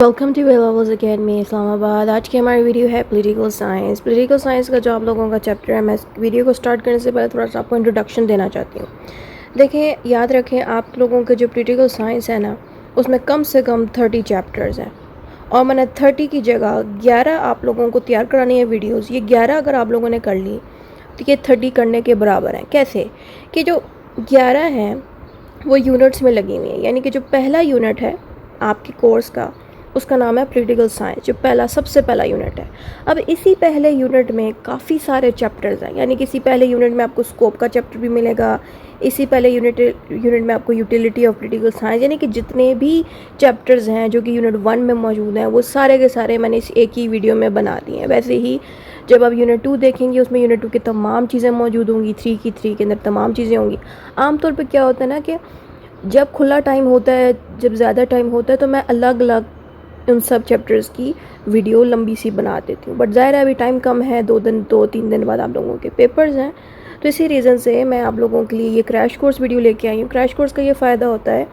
Welcome to वेलावल्स academy Islamabad. आज की हमारी वीडियो है पॉलिटिकल साइंस। पॉलिटिकल साइंस का जो आप लोगों का चैप्टर है, मैं इस वीडियो को स्टार्ट करने से पहले थोड़ा सा आपको इंट्रोडक्शन देना चाहती हूँ। देखें, याद रखें, आप लोगों का जो पॉलिटिकल साइंस है ना, उसमें कम से कम 30 चैप्टर्स हैं और मैंने 30 की जगह 11 आप लोगों को तैयार करानी है वीडियोज़। ये 11 अगर आप लोगों ने कर ली तो ये 30 करने के बराबर हैं। कैसे कि जो 11 हैं वो यूनिट्स में लगी हुई हैं, यानी कि जो पहला यूनिट है आपके कोर्स का, उसका नाम है पॉलिटिकल साइंस, जो सबसे पहला यूनिट है। अब इसी पहले यूनिट में काफ़ी सारे चैप्टर्स हैं, यानी कि इसी पहले यूनिट में आपको स्कोप का चैप्टर भी मिलेगा। इसी पहले यूनिट में आपको यूटिलिटी ऑफ पॉलिटिकल साइंस, यानी कि जितने भी चैप्टर्स हैं जो कि यूनिट 1 में मौजूद हैं, वो सारे के सारे मैंने इस एक ही वीडियो में बना दिए हैं। वैसे ही जब आप यूनिट 2 देखेंगे, उसमें यूनिट 2 की तमाम चीज़ें मौजूद होंगी, 3 के अंदर तमाम चीज़ें होंगी। आमतौर पर क्या होता है ना कि जब खुला टाइम होता है, जब ज़्यादा टाइम होता है, तो मैं अलग अलग उन सब चैप्टर्स की वीडियो लंबी सी बना देती हूँ। बट ज़ाहिर है अभी टाइम कम है, 2-3 दिन बाद आप लोगों के पेपर्स हैं, तो इसी रीज़न से मैं आप लोगों के लिए ये क्रैश कोर्स वीडियो लेके आई हूँ। क्रैश कोर्स का ये फ़ायदा होता है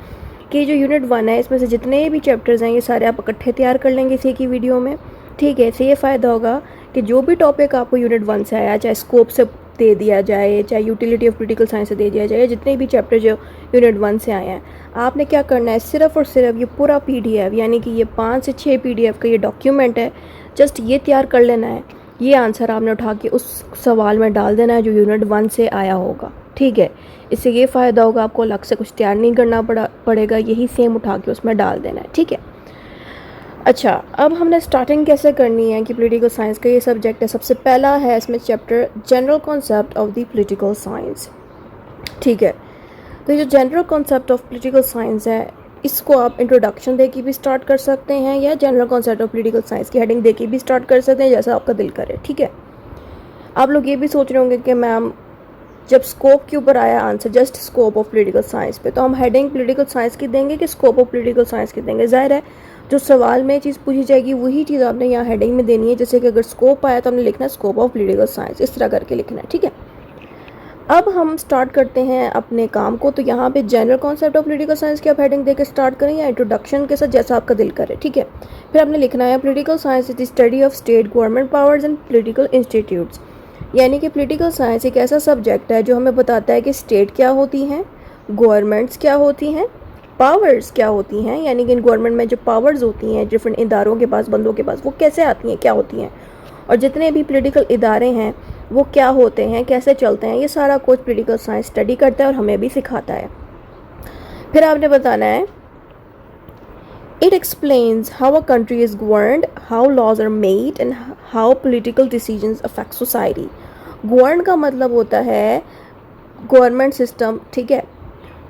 कि जो यूनिट 1 है, इसमें से जितने भी चैप्टर्स हैं ये सारे आप इकट्ठे तैयार कर लेंगे इसी की वीडियो में। ठीक है, इससे ये फ़ायदा होगा कि जो भी टॉपिक आपको यूनिट 1 से आया, चाहे स्कोप से दे दिया जाए, चाहे यूटिलिटी ऑफ पॉलिटिकल साइंस से दे दिया जाए, जितने भी चैप्टर जो यूनिट 1 से आए हैं, आपने क्या करना है, सिर्फ और सिर्फ ये पूरा PDF, यानी कि ये 5 से 6 PDF का ये डॉक्यूमेंट है, जस्ट ये तैयार कर लेना है। ये आंसर आपने उठा के उस सवाल में डाल देना है जो यूनिट 1 से आया होगा। ठीक है, इससे ये फ़ायदा होगा, आपको अलग से कुछ तैयार नहीं करना पड़ेगा, यही सेम उठा के उसमें डाल देना है। ठीक है, अच्छा, अब हमने स्टार्टिंग कैसे करनी है कि पॉलिटिकल साइंस का ये सब्जेक्ट है। सबसे पहला है इसमें chapter general concept of the political science. ठीक है, तो ये जो general concept of political science है, इसको आप इंट्रोडक्शन दे के भी स्टार्ट कर सकते हैं या general concept of political science की हेडिंग दे के भी स्टार्ट कर सकते हैं, जैसा आपका दिल करे। ठीक है, आप लोग ये भी सोच रहे होंगे कि मैम जब स्कोप के ऊपर आया answer, just scope of political science पे, तो हम हेडिंग पॉलिटिकल साइंस की देंगे कि स्कोप ऑफ पॉलिटिकल साइंस की देंगे। जाहिर है जो सवाल में चीज़ पूछी जाएगी वही चीज़ आपने यहाँ हेडिंग में देनी है। जैसे कि अगर स्कोप आया तो हमने लिखना है स्कोप ऑफ पॉलिटिकल साइंस, इस तरह करके लिखना है। ठीक है, अब हम स्टार्ट करते हैं अपने काम को। तो यहाँ पे general concept of political science की आप हेडिंग देकर स्टार्ट करें या इंट्रोडक्शन के साथ, जैसा आपका दिल करे। ठीक है, फिर आपने लिखना है political science is the study of state government powers and political institutes, यानी कि पॉलिटिकल साइंस एक ऐसा सब्जेक्ट है जो हमें बताता है कि स्टेट क्या होती हैं, गवर्नमेंट्स क्या होती हैं, पावर्स क्या होती हैं, यानी कि इन गवर्नमेंट में जो पावर्स होती हैं डिफरेंट इदारों के पास, बंदों के पास, वो कैसे आती हैं, क्या होती हैं, और जितने भी पॉलिटिकल इदारे हैं वो क्या होते हैं, कैसे चलते हैं, ये सारा कुछ पॉलिटिकल साइंस स्टडी करता है और हमें भी सिखाता है। फिर आपने बताना है it explains how a country is governed, how laws are made and how political decisions affect society. Govern का मतलब होता है गवर्नमेंट सिस्टम। ठीक है,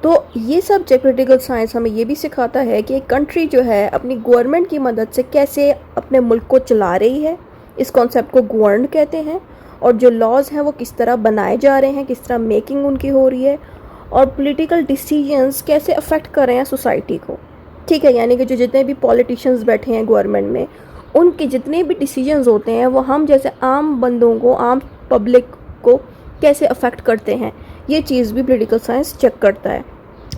तो ये सब्जेक्ट पॉलिटिकल साइंस हमें ये भी सिखाता है कि एक कंट्री जो है अपनी गवर्नमेंट की मदद से कैसे अपने मुल्क को चला रही है, इस कॉन्सेप्ट को गवर्न कहते हैं। और जो लॉज हैं वो किस तरह बनाए जा रहे हैं, किस तरह मेकिंग उनकी हो रही है, और पॉलिटिकल डिसीजंस कैसे अफेक्ट कर रहे हैं सोसाइटी को। ठीक है, यानी कि जो जितने भी पॉलिटिशियंस बैठे हैं गवर्नमेंट में, उनके जितने भी डिसीजंस होते हैं वो हम जैसे आम बंदों को, आम पब्लिक को कैसे अफेक्ट करते हैं, ये चीज़ भी पॉलिटिकल साइंस चेक करता है।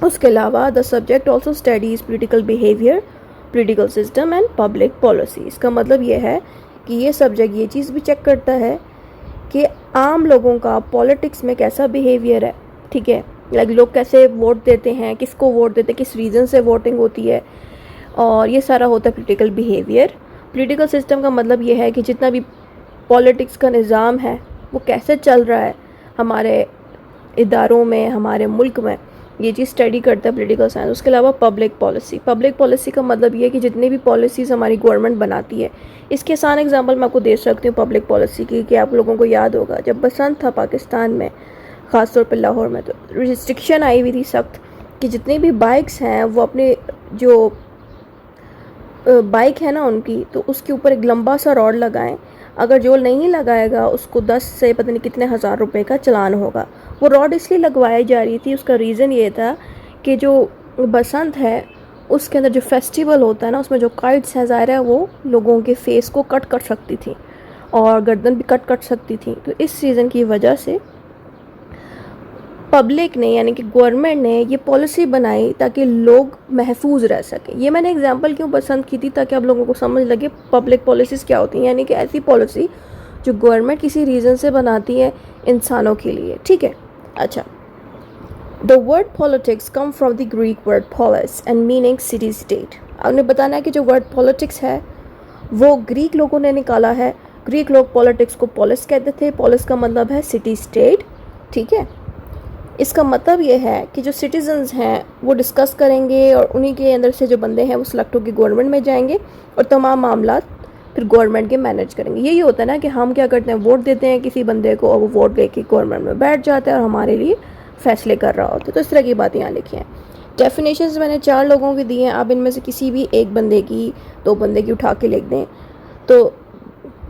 उसके अलावा the subject also studies political behaviour, political system and public policy. इसका मतलब ये है कि ये सब्जेक्ट ये चीज़ भी चेक करता है कि आम लोगों का पॉलिटिक्स में कैसा बिहेवियर है। ठीक है, लाइक लोग कैसे वोट देते हैं, किसको वोट देते हैं, किस रीज़न से वोटिंग होती है, और ये सारा होता है पॉलिटिकल बिहेवियर। पॉलिटिकल सिस्टम का मतलब ये है कि जितना भी पॉलिटिक्स का निज़ाम है वो कैसे चल रहा है हमारे इदारों में, हमारे मुल्क में, ये चीज़ स्टडी करता है पॉलिटिकल साइंस। उसके अलावा पब्लिक पॉलिसी का मतलब ये है कि जितनी भी पॉलिसीज़ हमारी गवर्नमेंट बनाती है, इसके आसान एग्जांपल मैं आपको दे सकती हूँ पब्लिक पॉलिसी की, कि आप लोगों को याद होगा जब बसंत था पाकिस्तान में, ख़ासतौर पर लाहौर में, तो रिस्ट्रिक्शन आई हुई थी सख्त कि जितनी भी बाइक्स हैं वो अपने जो बाइक है ना उनकी, तो उसके ऊपर एक लंबा सा रॉड लगाएं। अगर जो नहीं लगाएगा उसको 10 से पता नहीं कितने हज़ार रुपए का चालान होगा। वो रॉड इसलिए लगवाई जा रही थी, उसका रीज़न ये था कि जो बसंत है उसके अंदर जो फेस्टिवल होता है ना, उसमें जो काइट्स हैं, ज़ाहिर है वो लोगों के फेस को कट कर सकती थी और गर्दन भी कट सकती थी। तो इस सीज़न की वजह से पब्लिक ने यानी कि गवर्नमेंट ने ये पॉलिसी बनाई ताकि लोग महफूज रह सकें। ये मैंने एग्जांपल क्यों पसंद की थी, ताकि आप लोगों को समझ लगे पब्लिक पॉलिसीज़ क्या होती हैं, यानी कि ऐसी पॉलिसी जो गवर्नमेंट किसी रीज़न से बनाती है इंसानों के लिए, ठीक है। अच्छा, the word politics come from the Greek word polis and meaning city state. आपने बताना है कि जो वर्ड पॉलिटिक्स है वो ग्रीक लोगों ने निकाला है। ग्रीक लोग पॉलिटिक्स को पॉलिस कहते थे। पॉलिस का मतलब है सिटी स्टेट, ठीक है। इसका मतलब ये है कि जो सिटीजन्स हैं वो डिस्कस करेंगे और उन्हीं के अंदर से जो बंदे हैं वो सिलेक्ट होकर गवर्नमेंट में जाएंगे और तमाम मामला फिर गवर्नमेंट के मैनेज करेंगे। यही होता है ना कि हम क्या करते हैं, वोट देते हैं किसी बंदे को और वो वोट लेके गवर्नमेंट में बैठ जाता है और हमारे लिए फैसले कर रहा होता है। तो इस तरह की बातें यहाँ लिखी हैं। डेफिनेशंस मैंने 4 लोगों की दी हैं। आप इनमें से किसी भी एक बंदे की, 2 बंदे की उठा के लिख दें। तो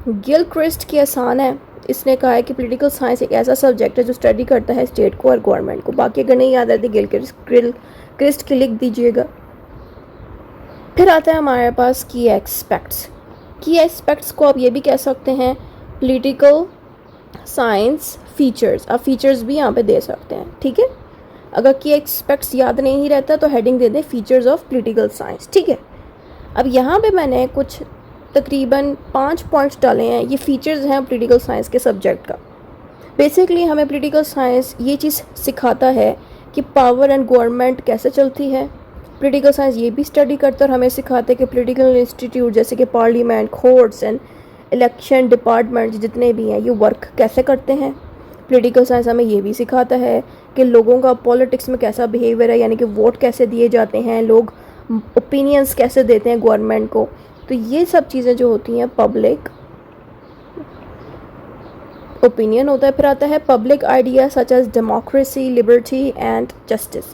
गिलक्रिस्ट की आसान है। इसने कहा है कि पॉलिटिकल साइंस एक ऐसा सब्जेक्ट है जो स्टडी करता है स्टेट को और गवर्नमेंट को। बाकी अगर नहीं याद रहती गिलक्रिस्ट की लिख दीजिएगा। फिर आता है हमारे पास की एस्पेक्ट्स। की एस्पेक्ट्स को आप ये भी कह सकते हैं पॉलिटिकल साइंस फीचर्स। आप फीचर्स भी यहाँ पे दे सकते हैं, ठीक है। अगर की एस्पेक्ट्स याद नहीं रहता तो हेडिंग दे दें फीचर्स ऑफ पॉलिटिकल साइंस, ठीक है। अब यहाँ पे मैंने कुछ तकरीबन 5 पॉइंट्स डाले हैं। ये फीचर्स हैं पॉलिटिकल साइंस के सब्जेक्ट का। बेसिकली हमें पॉलिटिकल साइंस ये चीज़ सिखाता है कि पावर एंड गवर्नमेंट कैसे चलती है। पॉलिटिकल साइंस ये भी स्टडी करता है और हमें सिखाता है कि पॉलिटिकल इंस्टीट्यूट जैसे कि parliament, courts and election department जितने भी हैं ये वर्क कैसे करते हैं। पॉलिटिकल साइंस हमें ये भी सिखाता है कि लोगों का पॉलिटिक्स में कैसा बिहेवियर है, यानी कि वोट कैसे दिए जाते हैं, लोग ओपिनियंस कैसे देते हैं गवर्नमेंट को। तो ये सब चीज़ें जो होती हैं पब्लिक ओपिनियन होता है। फिर आता है public idea such as democracy, liberty and justice.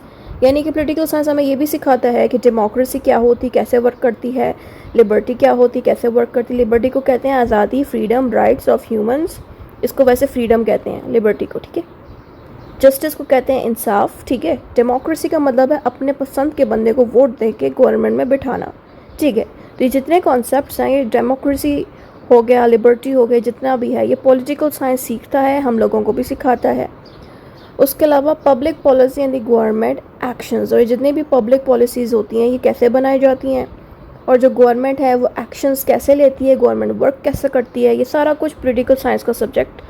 यानी कि पॉलिटिकल साइंस हमें ये भी सिखाता है कि डेमोक्रेसी क्या होती, कैसे वर्क करती है, लिबर्टी क्या होती, कैसे वर्क करती है। लिबर्टी को कहते हैं आज़ादी, फ्रीडम, राइट्स ऑफ ह्यूमंस। इसको वैसे फ्रीडम कहते हैं लिबर्टी को, ठीक है। जस्टिस को कहते हैं इंसाफ, ठीक है। डेमोक्रेसी का मतलब है अपने पसंद के बंदे को वोट दे के गवर्नमेंट में बिठाना, ठीक है। तो ये जितने कॉन्सेप्ट्स हैं, ये डेमोक्रेसी हो गया, लिबर्टी हो गया, जितना भी है ये पॉलिटिकल साइंस सीखता है, हम लोगों को भी सिखाता है। उसके अलावा public policy and the government actions, और जितनी भी पब्लिक पॉलिसीज़ होती हैं ये कैसे बनाई जाती हैं और जो गवर्नमेंट है वो एक्शंस कैसे लेती है, गवर्नमेंट वर्क कैसे करती है, ये सारा कुछ पॉलिटिकल साइंस का सब्जेक्ट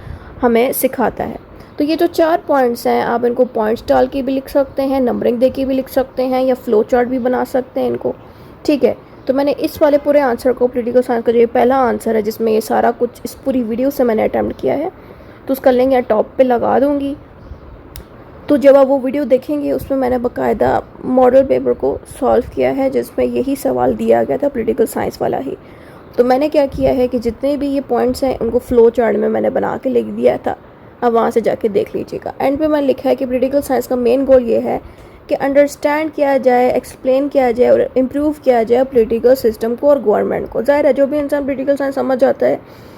हमें सिखाता है। तो ये जो 4 पॉइंट्स हैं आप इनको पॉइंट्स डाल के भी लिख सकते हैं, नंबरिंग दे के भी लिख सकते हैं, या फ्लो चार्ट भी बना सकते हैं इनको, ठीक है। तो मैंने इस वाले पूरे आंसर को, पॉलिटिकल साइंस का जो ये पहला आंसर है जिसमें ये सारा कुछ इस पूरी वीडियो से मैंने अटैम्प्ट किया है, तो उसका लिंक यहाँ टॉप पे लगा दूँगी। तो जब आप वो वीडियो देखेंगे उसमें मैंने बाकायदा मॉडल पेपर को सॉल्व किया है जिसमें यही सवाल दिया गया था, पॉलिटिकल साइंस वाला ही। तो मैंने क्या किया है कि जितने भी ये पॉइंट्स हैं उनको फ्लो चार्ट में मैंने बना के लिख दिया था। अब वहाँ से जाके देख लीजिएगा। एंड पे मैंने लिखा है कि पॉलिटिकल साइंस का मेन गोल ये है कि अंडरस्टैंड किया जाए, एक्सप्लेन किया जाए और इम्प्रूव किया जाए पॉलिटिकल सिस्टम को और गवर्नमेंट को। ज़ाहिर है जो भी इंसान पॉलिटिकल साइंस समझ जाता है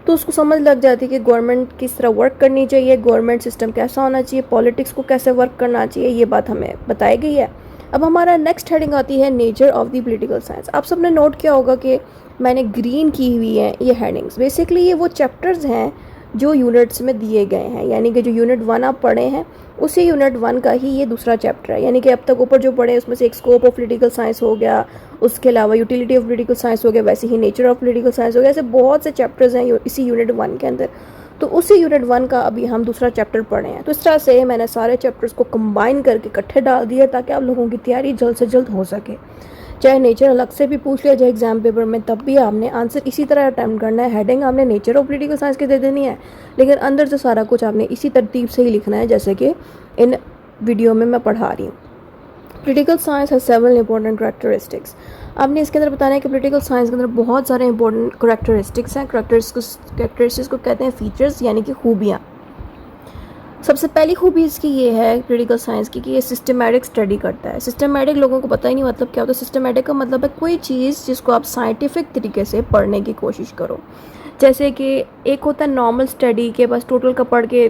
तो उसको समझ लग जाती है कि गवर्नमेंट किस तरह वर्क करनी चाहिए, गवर्नमेंट सिस्टम कैसा होना चाहिए, पॉलिटिक्स को कैसे वर्क करना चाहिए, ये बात हमें बताई गई है। अब हमारा नेक्स्ट हेडिंग आती है nature of the political science. आप सबने नोट किया होगा कि मैंने ग्रीन की हुई हैं ये हेडिंग्स। बेसिकली ये वो चैप्टर्स हैं जो यूनिट्स में दिए गए हैं, यानी कि जो यूनिट 1 आप पढ़े हैं उसी यूनिट 1 का ही ये दूसरा चैप्टर है। यानी कि अब तक ऊपर जो पढ़े उसमें से एक स्कोप ऑफ पॉलिटिकल साइंस हो गया, उसके अलावा यूटिलिटी ऑफ पॉलिटिकल साइंस हो गया, वैसे ही नेचर ऑफ पॉलिटिकल साइंस हो गया। ऐसे बहुत से चैप्टर्स हैं इसी यूनिट 1 के अंदर। तो उसी यूनिट 1 का अभी हम दूसरा चैप्टर पढ़े हैं। तो इस तरह से मैंने सारे चैप्टर्स को कंबाइन करके इकट्ठे डाल दिया ताकि आप लोगों की तैयारी जल्द से जल्द हो सके। चाहे नेचर अलग से भी पूछ लिया जाए एग्जाम पेपर में, तब भी आपने आंसर इसी तरह अटैम्प्ट करना है। हेडिंग आपने नेचर ऑफ पॉलिटिकल साइंस की दे देनी है, लेकिन अंदर से सारा कुछ आपने इसी तरतीब से ही लिखना है जैसे कि इन वीडियो में मैं पढ़ा रही हूँ। Political science has several important characteristics. आपने इसके अंदर बताना है कि पॉलिटिकल साइंस के अंदर बहुत सारे इंपॉर्टेंट करैक्टरिस्टिक्स हैं। करैक्टरिस्टिक्स को कहते हैं फीचर्स, यानी कि खूबियाँ। सबसे पहली खूबी इसकी ये है पॉलिटिकल साइंस की कि ये सिस्टमैटिक स्टडी करता है। सिस्टमैटिक लोगों को पता ही नहीं मतलब क्या होता है। सिस्टमैटिक का मतलब है कोई चीज़ जिसको आप साइंटिफिक तरीके से पढ़ने की कोशिश करो। जैसे कि एक होता है नॉर्मल स्टडी के बस टोटल का पढ़ के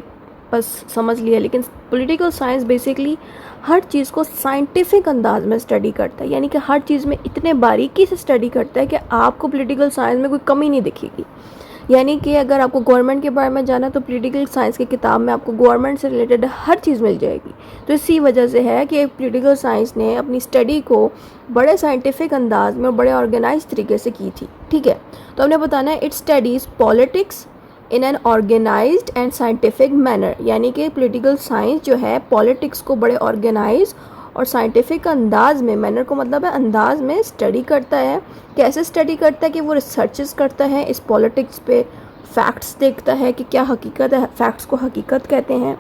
बस समझ लिया, लेकिन पॉलिटिकल साइंस बेसिकली हर चीज़ को साइंटिफिक अंदाज में स्टडी करता है, यानी कि हर चीज़ में इतने बारीकी से स्टडी करता है कि आपको पॉलिटिकल साइंस में कोई कमी नहीं दिखेगी। यानी कि अगर आपको गवर्नमेंट के बारे में जाना तो पॉलिटिकल साइंस की किताब में आपको गवर्नमेंट से रिलेटेड हर चीज़ मिल जाएगी। तो इसी वजह से है कि पॉलिटिकल साइंस ने अपनी स्टडी को बड़े साइंटिफिक अंदाज में और बड़े ऑर्गेनाइज तरीके से की थी। ठीक है, तो हमने बताना है it studies politics in an organised and scientific manner, यानी कि पॉलिटिकल साइंस जो है पॉलिटिक्स को बड़े ऑर्गेनाइज और साइंटिफिक अंदाज में, मैनर को मतलब है अंदाज में स्टडी करता है। कैसे स्टडी करता है कि वो रिसर्चेस करता है इस पॉलिटिक्स पे, फैक्ट्स देखता है कि क्या हकीकत है, फैक्ट्स को हकीकत कहते हैं,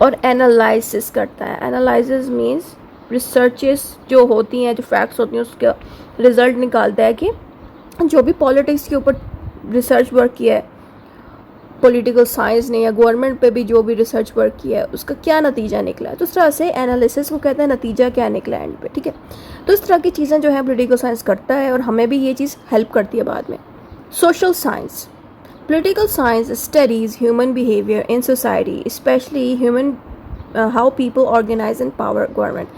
और एनालिसिस करता है। एनालिसिस मीन्स रिसर्चेस जो होती हैं, जो फैक्ट्स होती हैं उसका रिज़ल्ट निकालता है कि जो भी पॉलिटिक्स के ऊपर रिसर्च वर्क किया है पॉलिटिकल साइंस ने या गवर्नमेंट पे भी जो भी रिसर्च वर्क किया है उसका क्या नतीजा निकला है। तो इस तरह से एनालिसिस को कहते हैं नतीजा क्या निकला एंड पे। ठीक है, तो इस तरह की चीज़ें जो है पॉलिटिकल साइंस करता है और हमें भी ये चीज़ हेल्प करती है बाद में। Social science, political science studies human behaviour in society, specially human how people organise and power government.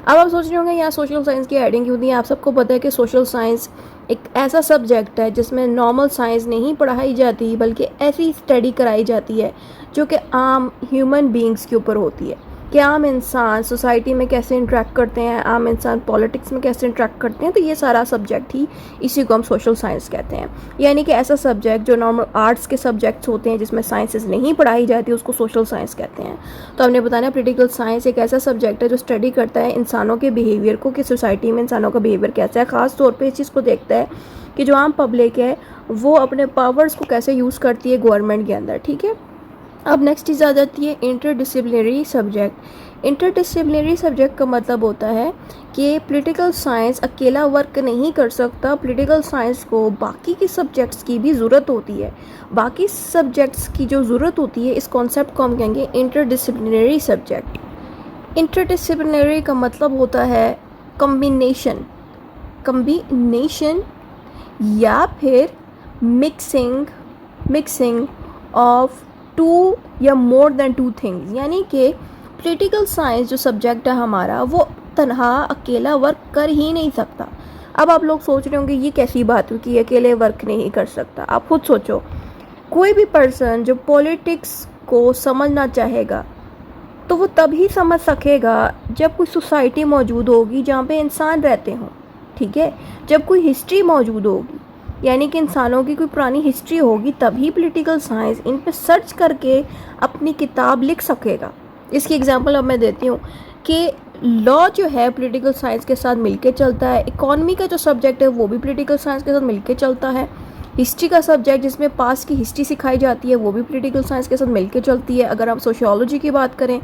अब आप सोच रहे होंगे यहाँ सोशल साइंस की हेडिंग क्यों दी है। आप सबको पता है कि सोशल साइंस एक ऐसा सब्जेक्ट है जिसमें नॉर्मल साइंस नहीं पढ़ाई जाती बल्कि ऐसी स्टडी कराई जाती है जो कि आम ह्यूमन बीइंग्स के ऊपर होती है कि आम इंसान सोसाइटी में कैसे इंटरेक्ट करते हैं, आम इंसान पॉलिटिक्स में कैसे इंटरेक्ट करते हैं। तो ये सारा सब्जेक्ट ही इसी को हम सोशल साइंस कहते हैं। यानी कि ऐसा सब्जेक्ट जो नॉर्मल आर्ट्स के सब्जेक्ट्स होते हैं जिसमें साइंसेस नहीं पढ़ाई जाती उसको सोशल साइंस कहते हैं। तो हमने बताया पॉलिटिकल साइंस एक ऐसा सब्जेक्ट है जो स्टडी करता है इंसानों के बिहेवियर को कि सोसाइटी में इंसानों का बिहेवियर कैसा है। ख़ास तौर पर इस चीज़ को देखता है कि जो आम पब्लिक है वो अपने पावर्स को कैसे यूज़ करती है गवर्नमेंट के अंदर। ठीक है, अब नेक्स्ट चीज़ आ जाती है इंटरडिसिप्लिनरी सब्जेक्ट। इंटरडिसिप्लिनरी सब्जेक्ट का मतलब होता है कि पॉलिटिकल साइंस अकेला वर्क नहीं कर सकता, पॉलिटिकल साइंस को बाकी के सब्जेक्ट्स की भी ज़रूरत होती है। बाकी सब्जेक्ट्स की जो ज़रूरत होती है इस कॉन्सेप्ट को हम कहेंगे इंटरडिसिप्लिनरी सब्जेक्ट। इंटरडिसिप्लिनरी का मतलब होता है कम्बिनेशन या फिर मिक्सिंग ऑफ टू या मोर देन टू थिंग्स। यानी कि पॉलिटिकल साइंस जो सब्जेक्ट है हमारा वो तन्हा अकेला वर्क कर ही नहीं सकता। अब आप लोग सोच रहे होंगे ये कैसी बात हुई कि अकेले वर्क नहीं कर सकता। आप खुद सोचो, कोई भी पर्सन जो पॉलिटिक्स को समझना चाहेगा तो वो तभी समझ सकेगा जब कोई सोसाइटी मौजूद होगी जहाँ पे इंसान रहते हों। ठीक है, जब कोई हिस्ट्री मौजूद होगी यानी कि इंसानों की कोई पुरानी हिस्ट्री होगी तभी पॉलिटिकल साइंस इन पे सर्च करके अपनी किताब लिख सकेगा। इसकी एग्जांपल अब मैं देती हूँ कि लॉ जो है पॉलिटिकल साइंस के साथ मिलके चलता है। इकोनॉमी का जो सब्जेक्ट है वो भी पॉलिटिकल साइंस के साथ मिलके चलता है। हिस्ट्री का सब्जेक्ट जिसमें पास्ट की हिस्ट्री सिखाई जाती है वो भी पॉलिटिकल साइंस के साथ मिलके चलती है। अगर आप सोशियोलॉजी की बात करें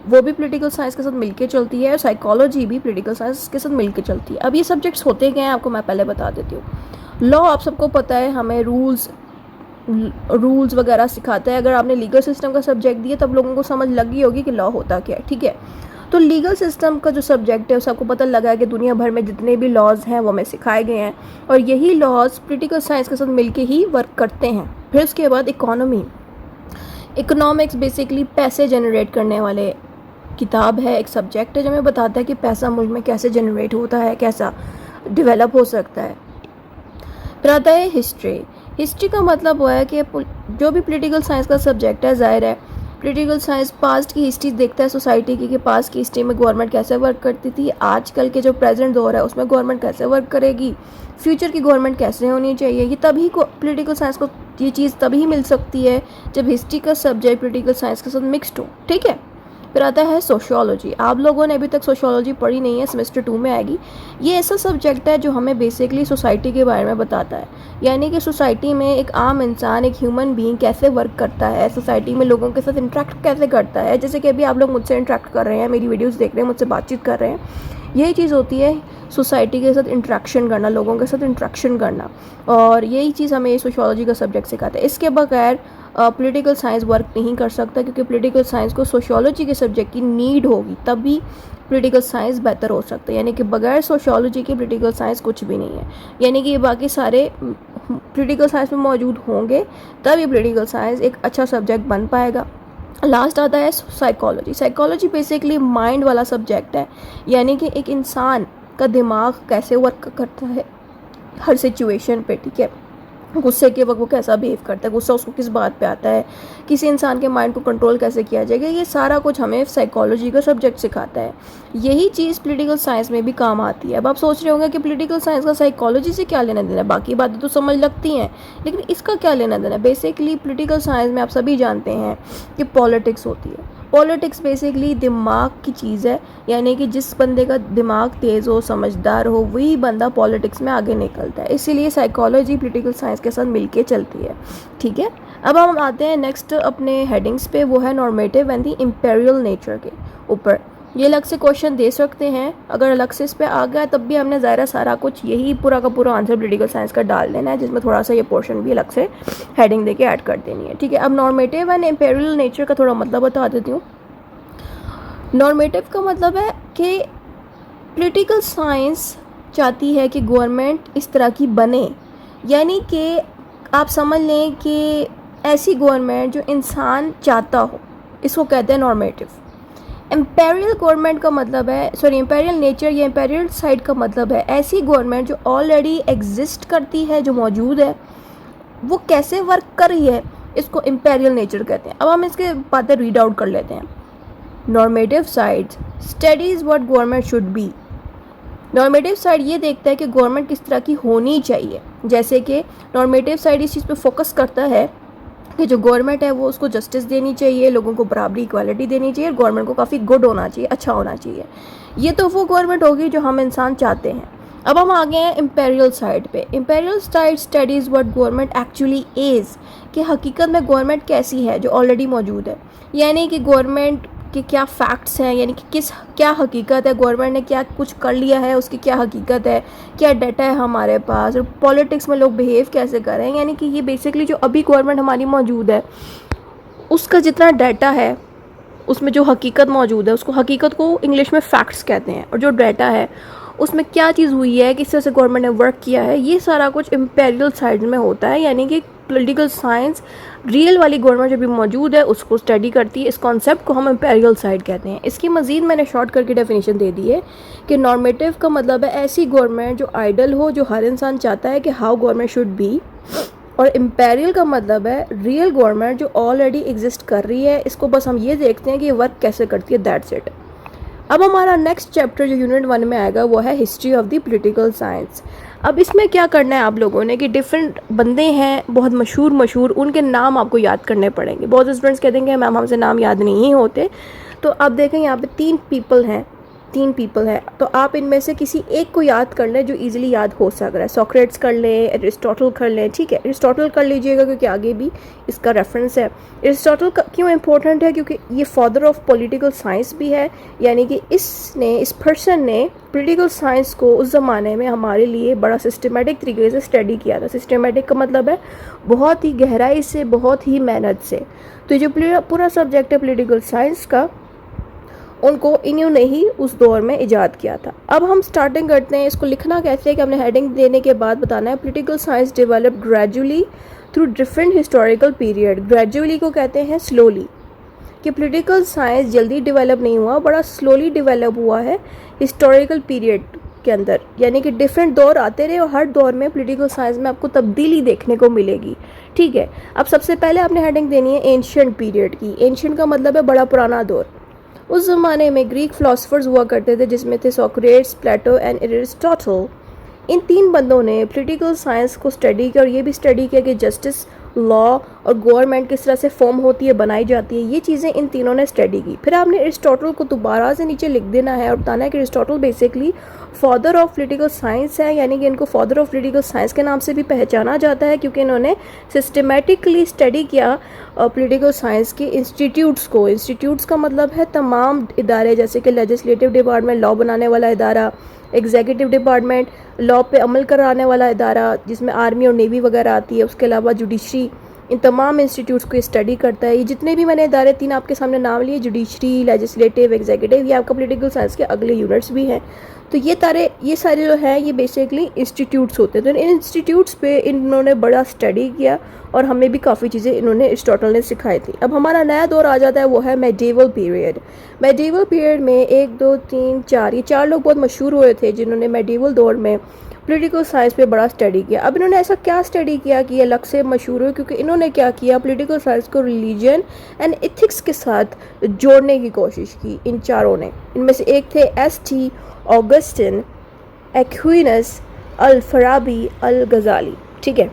वो भी पॉलिटिकल साइंस के साथ मिलके चलती है, और साइकोलॉजी भी पॉलिटिकल साइंस के साथ मिलके चलती है। अब ये सब्जेक्ट्स होते क्या हैं आपको मैं पहले बता देती हूँ। लॉ आप सबको पता है हमें रूल्स वगैरह सिखाता है। अगर आपने लीगल सिस्टम का सब्जेक्ट दिया तब लोगों को समझ लगी होगी कि लॉ होता क्या है। ठीक है, तो लीगल सिस्टम का जो सब्जेक्ट है उसको पता लगा है कि दुनिया भर में जितने भी लॉज हैं वो हमें सिखाए गए हैं और यही लॉज पॉलिटिकल साइंस के साथ मिलके ही वर्क करते हैं। फिर उसके बाद इकोनॉमिक्स बेसिकली पैसे जनरेट करने वाले किताब है, एक सब्जेक्ट है जो हमें बताता है कि पैसा मुल्क में कैसे जनरेट होता है, कैसा डेवलप हो सकता है। फिर आता है हिस्ट्री का मतलब हुआ है कि जो भी पॉलिटिकल साइंस का सब्जेक्ट है, जाहिर है पॉलिटिकल साइंस पास्ट की हिस्ट्री देखता है सोसाइटी की कि पास्ट की हिस्ट्री में गवर्नमेंट कैसे वर्क करती थी, आजकल के जो प्रेजेंट दौर है उसमें गवर्नमेंट कैसे वर्क करेगी, फ्यूचर की गवर्नमेंट कैसे होनी चाहिए। ये तभी को पॉलिटिकल साइंस को ये चीज़ तभी मिल सकती है जब हिस्ट्री का सब्जेक्ट पॉलिटिकल साइंस के साथ मिक्सड हो। ठीक है, फिर आता है सोशियोलॉजी। आप लोगों ने अभी तक सोशियोलॉजी पढ़ी नहीं है, सेमेस्टर 2 में आएगी। ये ऐसा सब्जेक्ट है जो हमें बेसिकली सोसाइटी के बारे में बताता है, यानी कि सोसाइटी में एक आम इंसान, एक ह्यूमन बीइंग कैसे वर्क करता है, सोसाइटी में लोगों के साथ इंटरेक्ट कैसे करता है। जैसे कि अभी आप लोग मुझसे इंटरेक्ट कर रहे हैं, मेरी वीडियोज़ देख रहे हैं, मुझसे बातचीत कर रहे हैं, यही चीज़ होती है सोसाइटी के साथ इंटरेक्शन करना, लोगों के साथ इंटरेक्शन करना, और यही चीज़ हमें सोशियोलॉजी का सब्जेक्ट सिखाता है। इसके बगैर पॉलिटिकल साइंस वर्क नहीं कर सकता, क्योंकि पॉलिटिकल साइंस को सोशियोलॉजी के सब्जेक्ट की नीड होगी तभी पॉलिटिकल साइंस बेहतर हो सकता है। यानी कि बगैर सोशियोलॉजी के पॉलिटिकल साइंस कुछ भी नहीं है। यानी कि ये बाकी सारे पॉलिटिकल साइंस में मौजूद होंगे तब ये पॉलिटिकल साइंस एक अच्छा सब्जेक्ट बन पाएगा। लास्ट आता है साइकोलॉजी बेसिकली माइंड वाला सब्जेक्ट है, यानी कि एक इंसान का दिमाग कैसे वर्क करता है हर सिचुएशन पे। ठीक है, गुस्से के वक्त वो कैसा बिहेव करता है, गुस्सा उसको किस बात पे आता है, किसी इंसान के माइंड को कंट्रोल कैसे किया जाएगा, ये सारा कुछ हमें साइकोलॉजी का सब्जेक्ट सिखाता है। यही चीज़ पॉलिटिकल साइंस में भी काम आती है। अब आप सोच रहे होंगे कि पॉलिटिकल साइंस का साइकोलॉजी से क्या लेना देना है, बाकी बातें तो समझ लगती हैं लेकिन इसका क्या लेना देना है। बेसिकली पॉलिटिकल साइंस में आप सभी जानते हैं कि पॉलिटिक्स होती है। पॉलिटिक्स बेसिकली दिमाग की चीज़ है, यानी कि जिस बंदे का दिमाग तेज़ हो, समझदार हो, वही बंदा पॉलिटिक्स में आगे निकलता है। इसीलिए साइकोलॉजी पॉलिटिकल साइंस के साथ मिलके चलती है। ठीक है, अब हम आते हैं नेक्स्ट अपने हेडिंग्स पे, वो है normative and the imperial nature के ऊपर। ये अलग से क्वेश्चन दे सकते हैं, अगर अलग से इस पे आ गया तब भी हमने ज़ाहिर सारा कुछ यही पूरा का पूरा आंसर पॉलिटिकल साइंस का डाल देना है, जिसमें थोड़ा सा ये पोर्शन भी अलग से हेडिंग देके ऐड कर देनी है। ठीक है, अब नॉर्मेटिव एंड इम्पेरियल नेचर का थोड़ा मतलब बता देती हूँ। नॉर्मेटिव का मतलब है कि पॉलिटिकल साइंस चाहती है कि गवर्नमेंट इस तरह की बने, यानी कि आप समझ लें कि ऐसी गवर्नमेंट जो इंसान चाहता हो, इसको कहते हैं नॉर्मेटिव। इम्पेरियल गवर्नमेंट का मतलब है, सॉरी इम्पेरियल नेचर या इम्पेरियल साइड का मतलब है ऐसी गवर्नमेंट जो ऑलरेडी एग्जिस्ट करती है, जो मौजूद है, वो कैसे वर्क कर रही है, इसको इम्पेरियल नेचर कहते हैं। अब हम इसके बातें रीड आउट कर लेते हैं। Normative side studies what government should be. Normative side ये देखता है कि गवर्नमेंट किस तरह की होनी चाहिए। जैसे कि नॉर्मेटिव साइड इस चीज़ पे फोकस करता है कि जो गवर्नमेंट है वो उसको जस्टिस देनी चाहिए, लोगों को बराबरी इक्वालिटी देनी चाहिए, और गवर्नमेंट को काफ़ी गुड होना चाहिए, अच्छा होना चाहिए। ये तो वो गवर्नमेंट होगी जो हम इंसान चाहते हैं। अब हम आ गए हैं इम्पेरियल साइड पे। Imperial side studies what government actually is, कि हकीकत में गवर्नमेंट कैसी है जो ऑलरेडी मौजूद है, यानी कि गवर्नमेंट के क्या फैक्ट्स हैं, यानी कि क्या हकीकत है, गवर्नमेंट ने क्या कुछ कर लिया है, उसकी क्या हकीकत है, क्या डाटा है हमारे पास, और पॉलिटिक्स में लोग बिहेव कैसे कर रहे हैं। यानी कि ये बेसिकली जो अभी गवर्नमेंट हमारी मौजूद है उसका जितना डाटा है, उसमें जो हकीकत मौजूद है, उसको हकीकत को इंग्लिश में फैक्ट्स कहते हैं, और जो डाटा है उसमें क्या चीज़ हुई है, किस तरह से गवर्नमेंट ने वर्क किया है, ये सारा कुछ इम्पेरियल साइड में होता है। यानी कि पॉलिटिकल साइंस रियल वाली गवर्नमेंट जो भी मौजूद है उसको स्टडी करती है। इस कॉन्सेप्ट को हम इम्पेरियल साइड कहते हैं। इसकी मज़ीद मैंने शॉर्ट करके डेफिनेशन दे दी है कि नॉर्मेटिव का मतलब है ऐसी गवर्नमेंट जो आइडल हो, जो हर इंसान चाहता है कि हाउ गवर्नमेंट शुड बी, और इम्पेरियल का मतलब है रियल गवर्नमेंट जो ऑलरेडी एग्जिस्ट कर रही है। इसको बस हम ये देखते हैं कि ये वर्क कैसे करती है, दैट्स इट। अब हमारा नेक्स्ट चैप्टर जो यूनिट 1 में आएगा वो है history of the political science. अब इसमें क्या करना है आप लोगों ने कि डिफरेंट बंदे हैं बहुत मशहूर, उनके नाम आपको याद करने पड़ेंगे। बहुत स्टूडेंट्स कहते हैं कि मैम हमसे नाम याद नहीं होते, तो अब देखें यहाँ पे तीन पीपल हैं, तो आप इनमें से किसी एक को याद कर लें जो इजीली याद हो सक रहा है। सोक्रेट्स कर लें, एरिस्टोटल कर लें, ठीक है, एरिस्टोटल कर लीजिएगा क्योंकि आगे भी इसका रेफरेंस है। एरिस्टोटल क्यों इंपॉर्टेंट है, क्योंकि ये फादर ऑफ पॉलिटिकल साइंस भी है, यानी कि इस पर्सन ने पॉलिटिकल साइंस को उस ज़माने में हमारे लिए बड़ा सिस्टमेटिक तरीके से स्टडी किया था। सिस्टमेटिक का मतलब है बहुत ही गहराई से, बहुत ही मेहनत से। तो जो पूरा सब्जेक्ट है पॉलिटिकल साइंस का, उनको इन्होंने ही उस दौर में इजाद किया था। अब हम स्टार्टिंग करते हैं। इसको लिखना कैसे है कि हमने हेडिंग देने के बाद बताना है political science develop gradually through different historical period. Gradually को कहते हैं स्लोली, कि पॉलिटिकल साइंस जल्दी डेवलप नहीं हुआ, बड़ा स्लोली डेवलप हुआ है हिस्टोरिकल पीरियड के अंदर। यानी कि डिफरेंट दौर आते रहे और हर दौर में पॉलिटिकल साइंस में आपको तब्दीली देखने को मिलेगी। ठीक है, अब सबसे पहले आपने हेडिंग देनी है एंशिएंट पीरियड की। एंशिएंट का मतलब है बड़ा पुराना दौर। उस ज़माने में ग्रीक फ़िलासफ़र्स हुआ करते थे जिसमें थे सोक्रेट्स, प्लेटो एंड एरिस्टोटल। इन तीन बंदों ने पॉलिटिकल साइंस को स्टडी किया और ये भी स्टडी किया कि जस्टिस, लॉ और गवर्नमेंट किस तरह से फॉर्म होती है, बनाई जाती है। ये चीज़ें इन तीनों ने स्टडी की। फिर आपने एरिस्टोटल को दोबारा से नीचे लिख देना है और बताना है कि Aristotle basically father of political science है, यानी कि इनको फादर ऑफ पॉलिटिकल साइंस के नाम से भी पहचाना जाता है क्योंकि इन्होंने सिस्टमेटिकली स्टडी किया पॉलिटिकल साइंस के इंस्टीट्यूट्स को। इंस्टीट्यूट्स का मतलब है तमाम इदारे, जैसे कि लेजिस्लेटिव डिपार्टमेंट, लॉ बनाने वाला इदारा, एग्जीक्यूटिव डिपार्टमेंट, लॉ पे अमल कराने वाला इदारा जिसमें आर्मी और नेवी वगैरह आती है, उसके अलावा जुडिशरी, इन तमाम इंस्टीट्यूट्स को स्टडी करता है। ये जितने भी मैंने इदारे तीन आपके सामने नाम लिए, जुडिशरी, लेजिस्लेटिव, एग्जीक्यूटिव, ये आपका पॉलिटिकल साइंस के अगले यूनिट्स भी हैं। तो ये सारे जो है ये बेसिकली इंस्टीट्यूट्स होते हैं। तो इन इंस्टीट्यूट्स पे इन्होंने बड़ा स्टडी किया और हमें भी काफ़ी चीज़ें इन्होंने एरिस्टोटल ने सिखाई थी। अब हमारा नया दौर आ जाता है, वो है मेडिवल पीरियड। मेडिवल पीरियड में 1, 2, 3, 4 ये 4 लोग बहुत मशहूर हुए थे जिन्होंने मेडिवल दौर में पॉलिटिकल साइंस पे बड़ा स्टडी किया। अब इन्होंने ऐसा क्या स्टडी किया कि ये अलग से मशहूर हो, क्योंकि इन्होंने क्या किया, पॉलिटिकल साइंस को रिलीजन एंड एथिक्स के साथ जोड़ने की कोशिश की इन चारों ने। इनमें से एक थे एस.टी. ऑगस्टिन, एक्विनस, अल फराबी, अल गजाली। ठीक है,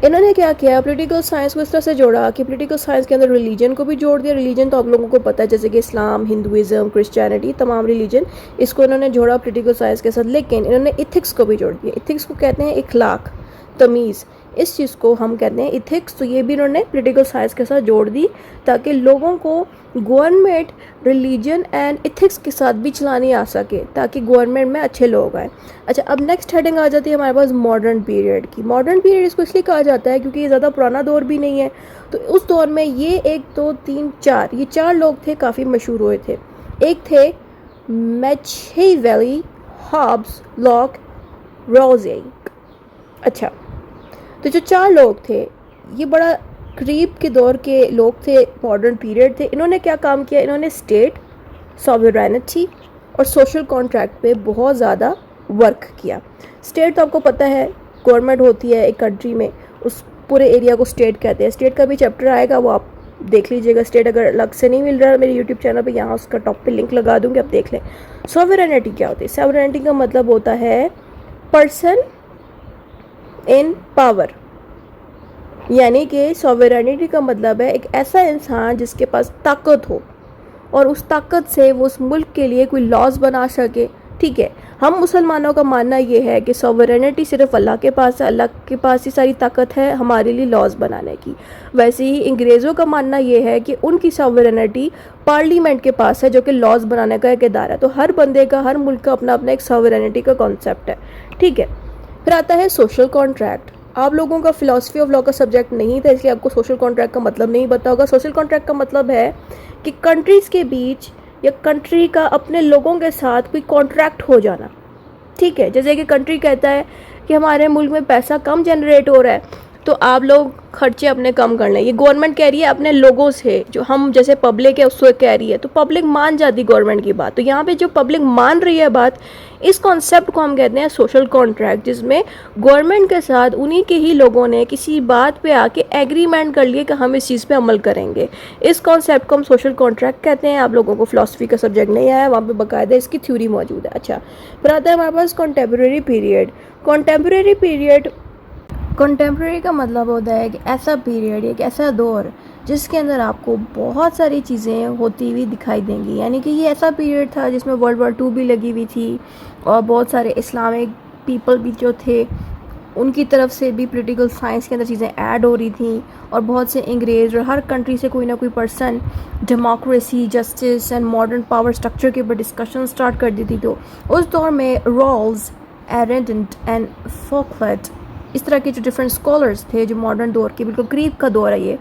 इन्होंने क्या किया, पॉलिटिकल साइंस को इस तरह से जोड़ा कि पॉलिटिकल साइंस के अंदर रिलीजन को भी जोड़ दिया। रिलीजन तो आप लोगों को पता है, जैसे कि इस्लाम, हिंदुइज्म, क्रिश्चियनिटी, तमाम रिलीजन, इसको इन्होंने जोड़ा पॉलिटिकल साइंस के साथ। लेकिन इन्होंने इथिक्स को भी जोड़ दिया। इथिक्स को कहते हैं इखलाक, तमीज़, इस चीज़ को हम कहते हैं इथिक्स। तो ये भी इन्होंने पॉलिटिकल साइंस के साथ जोड़ दी ताकि लोगों को गवर्नमेंट रिलीजन एंड इथिक्स के साथ भी चलानी आ सके, ताकि गवर्नमेंट में अच्छे लोग आए। अच्छा, अब नेक्स्ट हेडिंग आ जाती है हमारे पास मॉडर्न पीरियड की। मॉडर्न पीरियड इसको इसलिए कहा जाता है क्योंकि ये ज़्यादा पुराना दौर भी नहीं है। तो उस दौर में ये 1 2 3 4 ये 4 लोग थे, काफ़ी मशहूर हुए थे। एक थे मैकियावेली, हॉब्स, लॉक, रोज़े। अच्छा, तो जो 4 लोग थे ये बड़ा करीब के दौर के लोग थे, मॉडर्न पीरियड थे। इन्होंने क्या काम किया, इन्होंने स्टेट, सॉवरेनिटी और सोशल कॉन्ट्रैक्ट पे बहुत ज़्यादा वर्क किया। स्टेट तो आपको पता है गवर्नमेंट होती है एक कंट्री में, उस पूरे एरिया को स्टेट कहते हैं। स्टेट का भी चैप्टर आएगा, वो आप देख लीजिएगा। स्टेट अगर अलग से नहीं मिल रहा है मेरे यूट्यूब चैनल पे, यहाँ उसका टॉप पे लिंक लगा दूँगी, आप देख लें। सॉवरेनिटी क्या होती है, सॉवरेनिटी का मतलब होता है पर्सन इन पावर, यानी कि सॉवरेनिटी का मतलब है एक ऐसा इंसान जिसके पास ताकत हो और उस ताकत से वो उस मुल्क के लिए कोई लॉज बना सके। ठीक है, हम मुसलमानों का मानना ये है कि सॉवरेनिटी सिर्फ अल्लाह के पास है, अल्लाह के पास ही सारी ताकत है हमारे लिए लॉज बनाने की। वैसे ही अंग्रेज़ों का मानना ये है कि उनकी सॉवरेनिटी पार्लियामेंट के पास है, जो कि लॉज बनाने का एक इदारा है। तो हर बंदे का, हर मुल्क का अपना अपना एक सॉवरेनिटी का कॉन्सेप्ट है। ठीक है, फिर आता है सोशल कॉन्ट्रैक्ट। आप लोगों का फिलॉसफी ऑफ लॉ का सब्जेक्ट नहीं था, इसलिए आपको सोशल कॉन्ट्रैक्ट का मतलब नहीं पता होगा। सोशल कॉन्ट्रैक्ट का मतलब है कि कंट्रीज़ के बीच या कंट्री का अपने लोगों के साथ कोई कॉन्ट्रैक्ट हो जाना। ठीक है, जैसे कि कंट्री कहता है कि हमारे मुल्क में पैसा कम जनरेट हो रहा है, तो आप लोग खर्चे अपने कम कर लें। ये गवर्नमेंट कह रही है अपने लोगों से, जो हम जैसे पब्लिक है उससे कह रही है, तो पब्लिक मान जाती गवर्नमेंट की बात। तो यहाँ पे जो पब्लिक मान रही है बात, इस कॉन्सेप्ट को हम कहते हैं सोशल कॉन्ट्रैक्ट, जिसमें गवर्नमेंट के साथ उन्हीं के ही लोगों ने किसी बात पे आके एग्रीमेंट कर लिए कि हम इस चीज़ पे अमल करेंगे। इस कॉन्सेप्ट को हम सोशल कॉन्ट्रैक्ट कहते हैं। आप लोगों को फिलॉसफी का सब्जेक्ट नहीं आया, वहाँ पे बाकायदा इसकी थ्योरी मौजूद है। अच्छा, फिर आता है हमारे पास contemporary period. Contemporary period, contemporary का मतलब होता है कि ऐसा पीरियड, एक ऐसा दौर जिसके अंदर आपको बहुत सारी चीज़ें होती हुई दिखाई देंगी। यानी कि ये ऐसा पीरियड था जिसमें वर्ल्ड वॉर 2 भी लगी हुई थी और बहुत सारे इस्लामिक पीपल भी जो थे उनकी तरफ से भी पॉलिटिकल साइंस के अंदर चीज़ें ऐड हो रही थी, और बहुत से अंग्रेज़ और हर कंट्री से कोई ना कोई person democracy, justice and modern power structure के ऊपर डिस्कशन स्टार्ट कर दी थी। तो उस दौर में रॉल्स, एरेंडेंट एंड फोकलेट, इस तरह के जो डिफरेंट स्कॉलर्स थे, जो मॉडर्न दौर के बिल्कुल करीब का दौर है ये,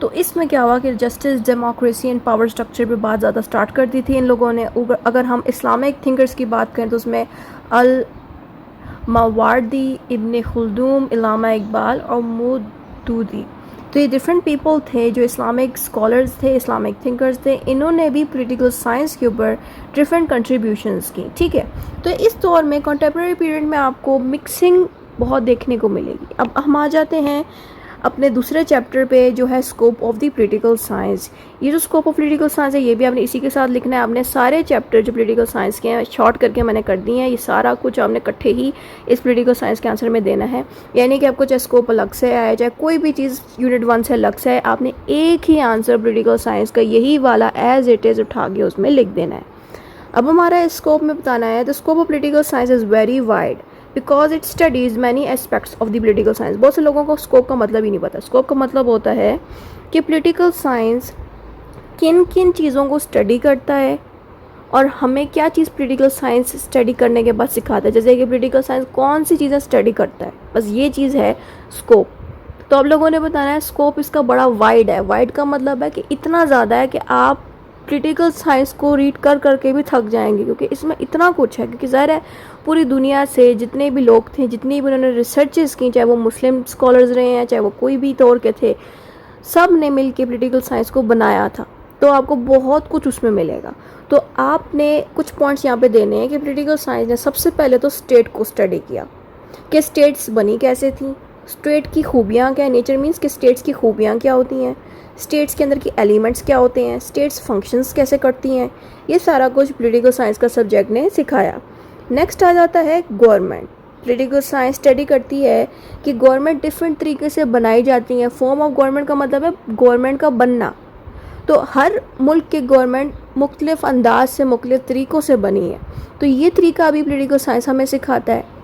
तो इसमें क्या हुआ कि justice, democracy and power structure पे बात ज़्यादा स्टार्ट कर दी थी इन लोगों ने। अगर हम इस्लामिक थिंकर्स की बात करें तो उसमें अल मावार्दी, इब्न खुल्दूम, इलामा इकबाल और मौदूदी, तो ये डिफरेंट पीपल थे जो इस्लामिक स्कॉलर्स थे, इस्लामिक थिंकर्स थे। इन्होंने भी पॉलिटिकल साइंस के ऊपर डिफरेंट कंट्रीब्यूशंस की। ठीक है, तो इस दौर में कॉन्टेम्परेरी पीरियड में आपको मिक्सिंग बहुत देखने को मिलेगी। अब हम आ जाते हैं अपने दूसरे चैप्टर पे, जो है scope of the political science. ये जो स्कोप ऑफ पॉलिटिकल साइंस है ये भी आपने इसी के साथ लिखना है। आपने सारे चैप्टर जो पॉलिटिकल साइंस के हैं शॉर्ट करके मैंने कर दिए हैं, ये सारा कुछ आपने इकट्ठे ही इस पॉलिटिकल साइंस के आंसर में देना है। यानी कि आपको चाहे स्कोप अलग से आए, चाहे कोई भी चीज़ यूनिट 1 से अलग से आए, आपने एक ही आंसर पॉलिटिकल साइंस का यही वाला एज इट इज़ उठा के उसमें लिख देना है। अब हमारा स्कोप में बताना है, the scope of political science is very wide because it studies many aspects of the political science. बहुत से लोगों को स्कोप का मतलब ही नहीं पता। स्कोप का मतलब होता है कि पॉलिटिकल साइंस किन किन चीज़ों को स्टडी करता है और हमें क्या चीज़ पॉलिटिकल साइंस स्टडी करने के बाद सिखाता है। जैसे कि पॉलिटिकल साइंस कौन सी चीज़ें स्टडी करता है, बस ये चीज़ है स्कोप। तो आप लोगों ने बताना है स्कोप इसका बड़ा वाइड है। वाइड का मतलब है कि इतना ज़्यादा है कि आप पॉलिटिकल साइंस को रीड कर करके भी थक जाएंगे, क्योंकि इसमें इतना कुछ है। क्योंकि ज़ाहिर है पूरी दुनिया से जितने भी लोग थे, जितनी भी उन्होंने रिसर्चेस की, चाहे वो मुस्लिम स्कॉलर्स रहे हैं, चाहे वो कोई भी तौर के थे, सब ने मिल के पॉलिटिकल साइंस को बनाया था। तो आपको बहुत कुछ उसमें मिलेगा। तो आपने कुछ पॉइंट्स यहाँ पे देने हैं कि पॉलिटिकल साइंस ने सबसे पहले तो स्टेट को स्टडी किया कि स्टेट्स बनी कैसे थी, स्टेट की खूबियाँ क्या है, नेचर मीन्स कि स्टेट्स की खूबियाँ क्या होती हैं, स्टेट्स के अंदर की एलिमेंट्स क्या होते हैं, स्टेट्स फंक्शंस कैसे करती हैं, ये सारा कुछ पॉलिटिकल साइंस का सब्जेक्ट ने सिखाया। नेक्स्ट आ जाता है गवर्नमेंट। पॉलिटिकल साइंस स्टडी करती है कि गवर्नमेंट डिफरेंट तरीके से बनाई जाती हैं। फॉर्म ऑफ गवर्नमेंट का मतलब है गवर्नमेंट का बनना। तो हर मुल्क की गवर्नमेंट मुख्तलिफ अंदाज से मुख्तलिफ तरीक़ों से बनी है। तो ये तरीका अभी पॉलिटिकल साइंस हमें सिखाता है।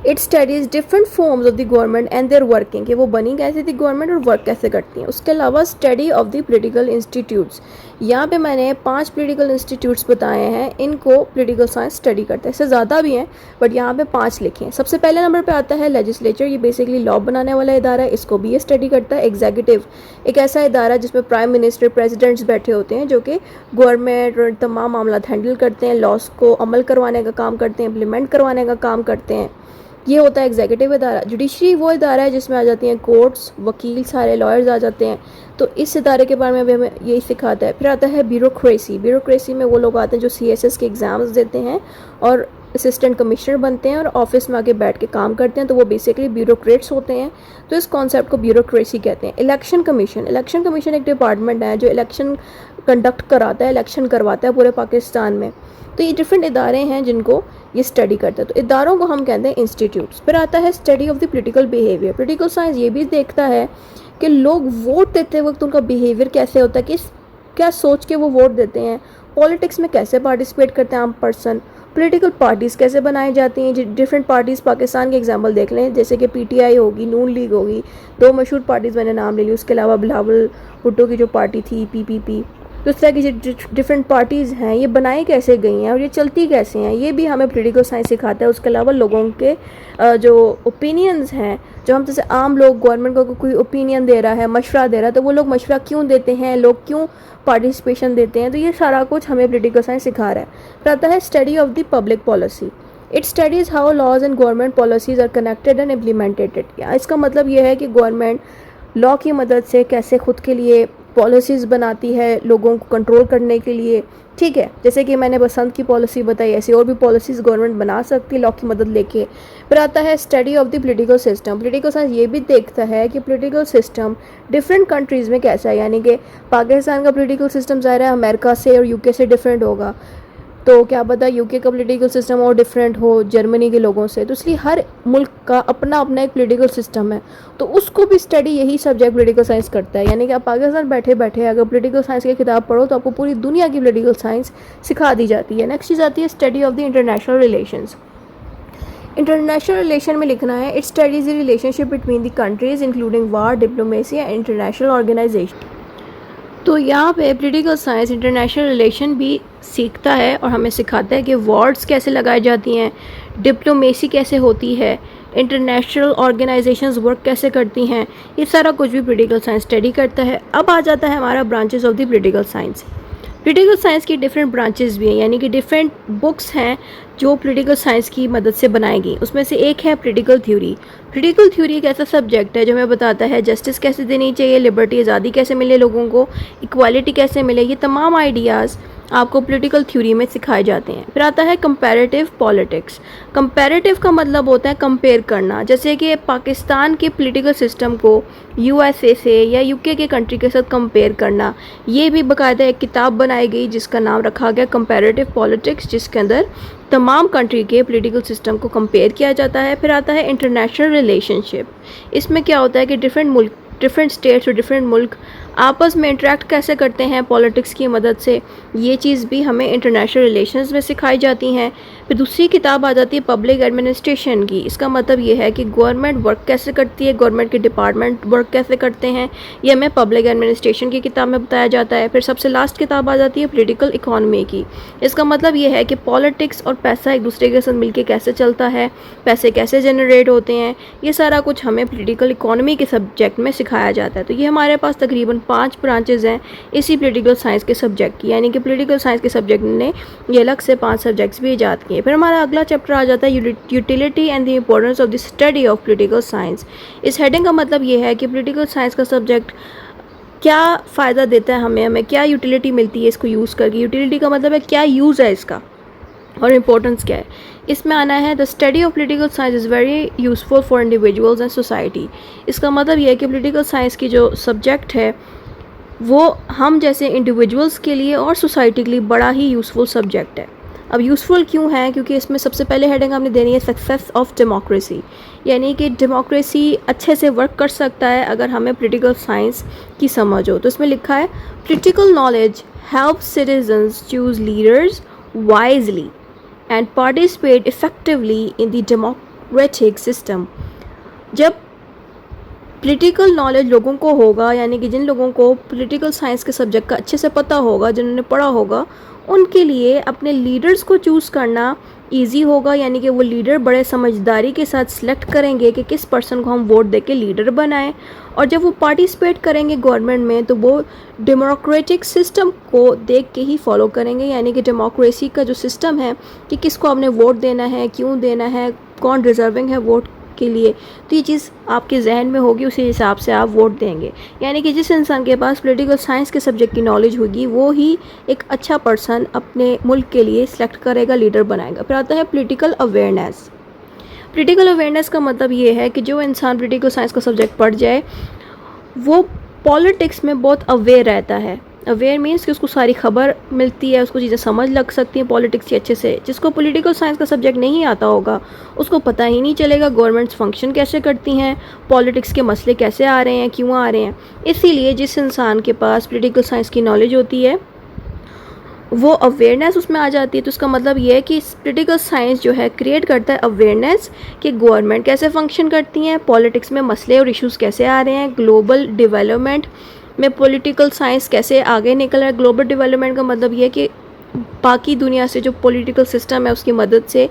It studies different forms of the government and their working, कि वो बनी कैसे थी गवर्नमेंट और वर्क कैसे करती हैं। उसके अलावा study of the political institutes, यहाँ पे मैंने 5 पॉलिटिकल इंस्टीट्यूट्स बताए हैं, इनको पॉलिटिकल साइंस स्टडी करता है। इससे ज़्यादा भी हैं बट यहाँ पे 5 लिखे हैं। सबसे पहले नंबर पे आता है लेजिस्लेचर, ये बेसिकली लॉ बनाने वाला इदारा है, इसको भी ये स्टडी करता है। एग्जीक्यूटिव एक ऐसा इदारा जिसमें प्राइम मिनिस्टर, प्रेसिडेंट्स बैठे होते हैं जो कि गवर्नमेंट और तमाम मामला हैंडल करते हैं, लॉस को अमल करवाने का काम करते हैं, इम्प्लीमेंट करवाने का काम करते हैं। ये होता है एग्जीक्यूटिव इदारा। जुडिशरी वो इदारा है जिसमें आ जाती हैं कोर्ट्स, वकील, सारे लॉयर्स आ जाते हैं। तो इस इदारे के बारे में भी हमें यही सिखाता है। फिर आता है ब्यूरोक्रेसी। ब्यूरोक्रेसी में वो लोग आते हैं जो CSS के एग्ज़ाम्स देते हैं और असिस्टेंट कमिश्नर बनते हैं और ऑफिस में आके बैठ के काम करते हैं, तो वो बेसिकली ब्यूरोक्रेट्स होते हैं। तो इस कॉन्सेप्ट को ब्यूरोक्रेसी कहते हैं। इलेक्शन कमीशन एक डिपार्टमेंट है जो इलेक्शन कंडक्ट कराता है, इलेक्शन करवाता है पूरे पाकिस्तान में। तो ये डिफरेंट इदारे हैं जिनको ये स्टडी करता है। तो इदारों को हम कहते हैं इंस्टीट्यूट्स। फिर आता है study of the political behaviour. Political science ये भी देखता है कि लोग वोट देते वक्त उनका बिहेवियर कैसे होता है, कि क्या सोच के वो वोट देते हैं, पॉलिटिक्स में कैसे पार्टिसिपेट करते हैं आम पर्सन, पॉलिटिकल पार्टीज़ कैसे बनाई जाती हैं। डिफरेंट पार्टीज़ पाकिस्तान के एग्जांपल देख लें, जैसे कि PTI होगी, नून लीग होगी, 2 मशहूर पार्टीज़ मैंने नाम ले ली। उसके अलावा बिलावल भुट्टो की जो पार्टी थी PPP, तो इस तरह की जो डिफरेंट पार्टीज़ हैं ये बनाई कैसे गई हैं और ये चलती कैसे हैं, ये भी हमें पॉलिटिकल साइंस सिखाता है। उसके अलावा लोगों के जो ओपिनियंस हैं, जो हम जैसे आम लोग गवर्नमेंट को कोई ओपिनियन दे रहा है, मशवरा दे रहा है, तो वो लोग मशवरा क्यों देते हैं, लोग क्यों पार्टिसिपेशन देते हैं, तो ये सारा कुछ हमें पॉलिटिकल साइंस सिखा रहा है। फिर आता है study of the public policy. It studies how laws and government policies are connected and implemented. इसका मतलब ये है कि गवर्नमेंट लॉ की मदद से कैसे खुद के लिए पॉलिसीज़ बनाती है लोगों को कंट्रोल करने के लिए। ठीक है, जैसे कि मैंने बसंत की पॉलिसी बताई, ऐसी और भी पॉलिसीज़ गवर्नमेंट बना सकती है लॉ की मदद लेके। फिर आता है study of the political system. Political science ये भी देखता है कि पॉलिटिकल सिस्टम डिफरेंट कंट्रीज़ में कैसा है, यानी कि पाकिस्तान का पॉलिटिकल सिस्टम ज़ाहिर है अमेरिका से और UK से डिफरेंट होगा, तो क्या पता UK का पॉलिटिकल सिस्टम और डिफरेंट हो जर्मनी के लोगों से। तो इसलिए हर मुल्क का अपना अपना एक पॉलिटिकल सिस्टम है, तो उसको भी स्टडी यही सब्जेक्ट पॉलिटिकल साइंस करता है। यानी कि आप पाकिस्तान बैठे बैठे अगर पॉलिटिकल साइंस की किताब पढ़ो तो आपको पूरी दुनिया की पॉलिटिकल साइंस सिखा दी जाती है। नेक्स्ट चीज़ आती है study of the international relations. International relation में लिखना है it studies the relationship between the countries including war, diplomacy and international organisation. तो यहाँ पे पॉलिटिकल साइंस इंटरनेशनल रिलेशन भी सीखता है और हमें सिखाता है कि वॉर्ड्स कैसे लगाई जाती हैं, डिप्लोमेसी कैसे होती है, इंटरनेशनल ऑर्गेनाइजेशंस वर्क कैसे करती हैं, ये सारा कुछ भी पॉलिटिकल साइंस स्टडी करता है। अब आ जाता है हमारा branches of the political science. Political science की डिफरेंट ब्रांचेस भी हैं, यानी कि डिफरेंट बुक्स हैं जो पॉलिटिकल साइंस की मदद से बनाई गई। उसमें से एक है पॉलिटिकल थ्योरी। पॉलिटिकल थ्योरी एक ऐसा सब्जेक्ट है जो हमें बताता है जस्टिस कैसे देनी चाहिए, लिबर्टी, आज़ादी कैसे मिले लोगों को, इक्वालिटी कैसे मिले, ये तमाम आइडियाज़ आपको पॉलिटिकल थ्योरी में सिखाए जाते हैं। फिर आता है कंपैरेटिव पॉलिटिक्स। कंपैरेटिव का मतलब होता है कंपेयर करना, जैसे कि पाकिस्तान के पॉलिटिकल सिस्टम को USA से या UK के कंट्री के साथ कंपेयर करना। ये भी बाकायदा एक किताब बनाई गई जिसका नाम रखा गया कंपैरेटिव पॉलिटिक्स, जिसके अंदर तमाम कंट्री के पॉलिटिकल सिस्टम को कंपेयर किया जाता है। फिर आता है इंटरनेशनल रिलेशनशिप। इसमें क्या होता है कि डिफरेंट स्टेट्स और डिफरेंट मुल्क आपस में इंटरेक्ट कैसे करते हैं पॉलिटिक्स की मदद से, ये चीज़ भी हमें इंटरनेशनल रिलेशंस में सिखाई जाती हैं। फिर दूसरी किताब आ जाती है पब्लिक एडमिनिस्ट्रेशन की। इसका मतलब ये है कि गवर्नमेंट वर्क कैसे करती है, गवर्नमेंट के डिपार्टमेंट वर्क कैसे करते हैं, ये हमें पब्लिक एडमिनिस्ट्रेशन की किताब में बताया जाता है। फिर सबसे लास्ट किताब आ जाती है पॉलिटिकल इकोनॉमी की। इसका मतलब ये है कि पॉलिटिक्स और पैसा एक दूसरे के साथ मिलकर कैसे चलता है, पैसे कैसे जनरेट होते हैं, ये सारा कुछ हमें पॉलिटिकल इकोनॉमी के सब्जेक्ट में सिखाया जाता है। तो ये हमारे पास तकरीबन 5 ब्रांचेज हैं इसी पॉलिटिकल साइंस के सब्जेक्ट की, यानी कि पॉलिटिकल साइंस के सब्जेक्ट ने ये अलग से 5 सब्जेक्ट्स भी ईजाद किए। फिर हमारा अगला चैप्टर आ जाता है utility and the importance of the study of political science. इस हेडिंग का मतलब ये है कि पॉलिटिकल साइंस का सब्जेक्ट क्या फ़ायदा देता है हमें क्या यूटिलिटी मिलती है इसको यूज़ करके। यूटिलिटी का मतलब है क्या यूज़ है इसका और इम्पोर्टेंस क्या है। इसमें आना है the study of political science is very useful for individuals and society. इसका मतलब ये है कि पोलिटिकल साइंस की जो सब्जेक्ट है वो हम जैसे इंडिविजुअल्स के लिए और सोसाइटी के लिए बड़ा ही यूज़फुल सब्जेक्ट है। अब यूज़फुल क्यों है, क्योंकि इसमें सबसे पहले हेडिंग हमने देनी है सक्सेस ऑफ डेमोक्रेसी, यानी कि डेमोक्रेसी अच्छे से वर्क कर सकता है अगर हमें पोलिटिकल साइंस की समझ हो। तो इसमें लिखा है political knowledge help citizens choose leaders wisely and participate effectively in the democratic system. जब पॉलिटिकल नॉलेज लोगों को होगा, यानी कि जिन लोगों को पॉलिटिकल साइंस के सब्जेक्ट का अच्छे से पता होगा, जिन्होंने पढ़ा होगा, उनके लिए अपने लीडर्स को चूज़ करना इजी होगा, यानी कि वो लीडर बड़े समझदारी के साथ सिलेक्ट करेंगे कि किस पर्सन को हम वोट देके लीडर बनाएं। और जब वो पार्टिसिपेट करेंगे गवर्नमेंट में तो वो डेमोक्रेटिक सिस्टम को देख के ही फॉलो करेंगे, यानी कि डेमोक्रेसी का जो सिस्टम है कि किसको आपने वोट देना है, क्यों देना है, कौन डिज़र्विंग है वोट के लिए, तो ये चीज़ आपके जहन में होगी, उसी हिसाब से आप वोट देंगे। यानी कि जिस इंसान के पास पॉलिटिकल साइंस के सब्जेक्ट की नॉलेज होगी वो ही एक अच्छा पर्सन अपने मुल्क के लिए सिलेक्ट करेगा, लीडर बनाएगा। फिर आता है पॉलिटिकल अवेयरनेस। पॉलिटिकल अवेयरनेस का मतलब ये है कि जो इंसान पॉलिटिकल साइंस का सब्जेक्ट पढ़ जाए वो पॉलिटिक्स में बहुत अवेयर रहता है। अवेयर मीन्स कि उसको सारी खबर मिलती है, उसको चीज़ें समझ लग सकती हैं पॉलिटिक्स की अच्छे से। जिसको पॉलिटिकल साइंस का सब्जेक्ट नहीं आता होगा उसको पता ही नहीं चलेगा गवर्नमेंट्स फंक्शन कैसे करती हैं, पॉलिटिक्स के मसले कैसे आ रहे हैं, क्यों आ रहे हैं। इसीलिए जिस इंसान के पास पॉलिटिकल साइंस की नॉलेज होती है वो अवेयरनेस उसमें आ जाती है। तो उसका मतलब ये है कि पॉलिटिकल साइंस जो है क्रिएट करता है अवेयरनेस कि गवर्नमेंट कैसे फंक्शन करती हैं, पॉलिटिक्स में मसले और इश्यूज़ कैसे आ रहे हैं, ग्लोबल डेवलपमेंट में पॉलिटिकल साइंस कैसे आगे निकल रहा है। ग्लोबल डेवलपमेंट का मतलब ये है कि बाकी दुनिया से जो पॉलिटिकल सिस्टम है उसकी मदद से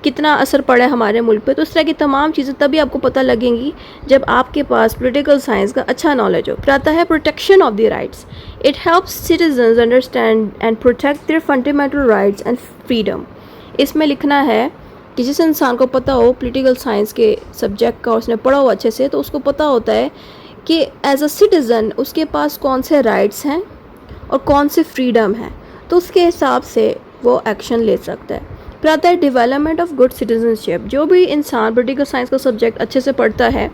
कितना असर पड़ा है हमारे मुल्क पे। तो इस तरह की तमाम चीज़ें तभी आपको पता लगेंगी जब आपके पास पॉलिटिकल साइंस का अच्छा नॉलेज हो। फिर आता है protection of the rights. It helps citizens understand and protect their fundamental rights and freedom. इसमें लिखना है कि जिस इंसान को पता हो पॉलिटिकल साइंस के सब्जेक्ट का और उसने पढ़ा हो अच्छे से, तो उसको पता होता है कि एज अ सिटीज़न उसके पास कौन से राइट्स हैं और कौन से फ्रीडम है, तो उसके हिसाब से वो एक्शन ले सकता है। फिर आता है डेवलपमेंट ऑफ गुड सिटीजनशिप। जो भी इंसान पॉलिटिकल साइंस का सब्जेक्ट अच्छे से पढ़ता है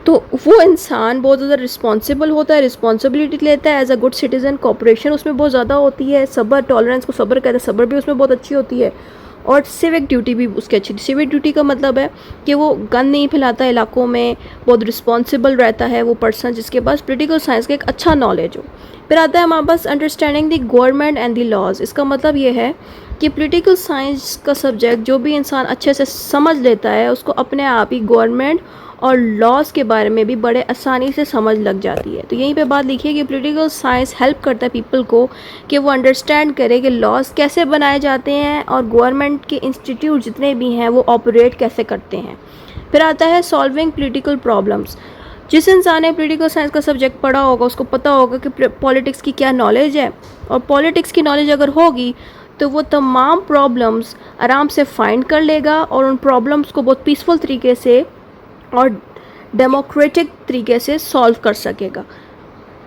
तो वो इंसान बहुत ज़्यादा रिस्पॉन्सिबल होता है, रिस्पॉन्सिबिलिटी लेता है as a good citizen. Cooperation उसमें बहुत ज़्यादा होती है, सब्र, टॉलरेंस को सब्र कहते हैं, सब्र भी उसमें बहुत अच्छी होती है। और सिविक ड्यूटी भी उसकी अच्छी थी। सिविक ड्यूटी का मतलब है कि वो गन नहीं फैलाता इलाकों में, बहुत रिस्पॉन्सिबल रहता है वो पर्सन जिसके पास पॉलिटिकल साइंस का एक अच्छा नॉलेज हो। फिर आता है हमारे पास understanding the government and the laws. इसका मतलब ये है कि पॉलिटिकल साइंस का सब्जेक्ट जो भी इंसान अच्छे से समझ लेता है उसको अपने आप ही गवर्नमेंट और लॉज के बारे में भी बड़े आसानी से समझ लग जाती है। तो यहीं पे बात लिखी है कि पॉलिटिकल साइंस हेल्प करता है पीपल को कि वो अंडरस्टैंड करे कि लॉज कैसे बनाए जाते हैं और गवर्नमेंट के इंस्टीट्यूट जितने भी हैं वो ऑपरेट कैसे करते हैं। फिर आता है सॉल्विंग पॉलिटिकल प्रॉब्लम्स। जिस इंसान ने पॉलिटिकल साइंस का सब्जेक्ट पढ़ा होगा उसको पता होगा कि पॉलिटिक्स की क्या नॉलेज है, और पॉलिटिक्स की नॉलेज अगर होगी तो वो तमाम प्रॉब्लम्स आराम से फाइंड कर लेगा और उन प्रॉब्लम्स को बहुत पीसफुल तरीके से और डेमोक्रेटिक तरीके से सॉल्व कर सकेगा।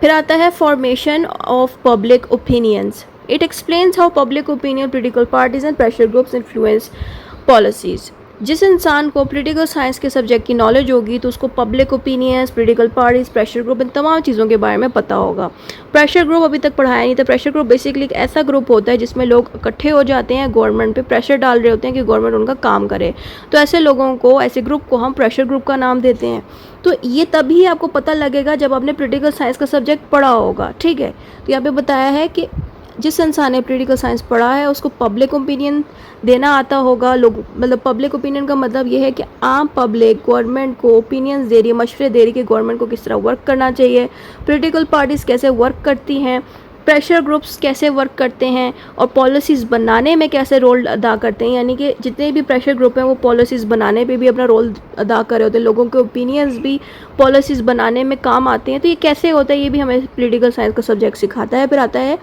फिर आता है formation of public opinions. It explains how public opinion, political parties and pressure groups influence policies. जिस इंसान को पॉलिटिकल साइंस के सब्जेक्ट की नॉलेज होगी तो उसको public opinions, political parties, pressure group, इन तमाम चीज़ों के बारे में पता होगा। प्रेशर ग्रुप अभी तक पढ़ाया नहीं था। प्रेशर ग्रुप बेसिकली एक ऐसा ग्रुप होता है जिसमें लोग इकट्ठे हो जाते हैं, गवर्नमेंट पे प्रेशर डाल रहे होते हैं कि गवर्नमेंट उनका काम करे, तो ऐसे लोगों को, ऐसे ग्रुप को हम प्रेशर ग्रुप का नाम देते हैं। तो ये तभी आपको पता लगेगा जब आपने पॉलिटिकल साइंस का सब्जेक्ट पढ़ा होगा, ठीक है। तो यहाँ पे बताया है कि जिस इंसान ने पॉलिटिकल साइंस पढ़ा है उसको पब्लिक ओपिनियन देना आता होगा। लोग, मतलब पब्लिक ओपिनियन का मतलब ये है कि आम पब्लिक गवर्नमेंट को ओपिनियंस दे रही है, मशवरे दे रही है कि गवर्नमेंट को किस तरह वर्क करना चाहिए, पॉलिटिकल पार्टीज़ कैसे वर्क करती हैं, प्रेशर ग्रुप्स कैसे वर्क करते हैं और पॉलिसीज़ बनाने में कैसे रोल अदा करते हैं। यानी कि जितने भी प्रेशर ग्रुप हैं वो पॉलिसीज़ बनाने पे भी अपना रोल अदा कर रहे होते हैं, लोगों के ओपिनियंस भी पॉलिसीज़ बनाने में काम आते हैं। तो ये कैसे होता है ये भी हमें पॉलिटिकल साइंस का सब्जेक्ट सिखाता है। फिर आता है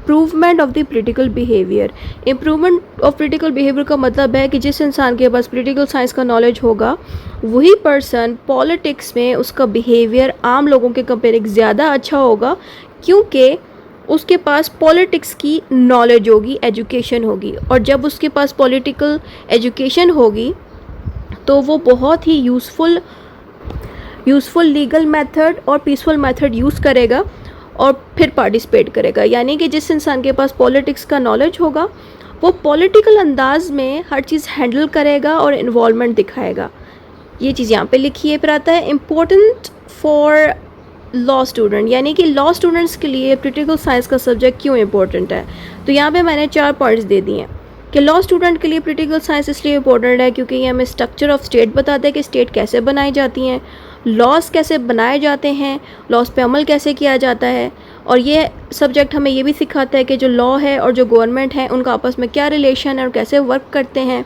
improvement of the political behaviour. Improvement of political behaviour का मतलब है कि जिस इंसान के पास पोलिटिकल साइंस का नॉलेज होगा वही पर्सन पॉलिटिक्स में उसका बिहेवियर आम लोगों के कंपेयरिंग ज़्यादा अच्छा होगा, क्योंकि उसके पास पॉलिटिक्स की नॉलेज होगी, एजुकेशन होगी। और जब उसके पास पॉलिटिकल एजुकेशन होगी तो वो बहुत ही यूज़फुल लीगल मेथड और पीसफुल मेथड यूज़ करेगा और फिर पार्टिसिपेट करेगा। यानी कि जिस इंसान के पास पॉलिटिक्स का नॉलेज होगा वो पॉलिटिकल अंदाज में हर चीज़ हैंडल करेगा और इन्वॉल्वमेंट दिखाएगा। ये चीज़ यहाँ पे लिखी है। फिर आता है इम्पोर्टेंट फॉर लॉ स्टूडेंट, यानी कि लॉ स्टूडेंट्स के लिए पोलिटिकल साइंस का सब्जेक्ट क्यों इम्पोर्टेंट है। तो यहाँ पे मैंने 4 पॉइंट्स दे दिए हैं कि लॉ स्टूडेंट के लिए पोलिटिकल साइंस इसलिए इम्पोर्टेंट है क्योंकि ये हमें स्ट्रक्चर ऑफ स्टेट बताता है कि स्टेट कैसे बनाई जाती हैं, लॉस कैसे बनाए जाते हैं, लॉस पे अमल कैसे किया जाता है। और ये सब्जेक्ट हमें ये भी सिखाता है कि जो लॉ है और जो गवर्नमेंट है उनका आपस में क्या रिलेशन है और कैसे वर्क करते हैं।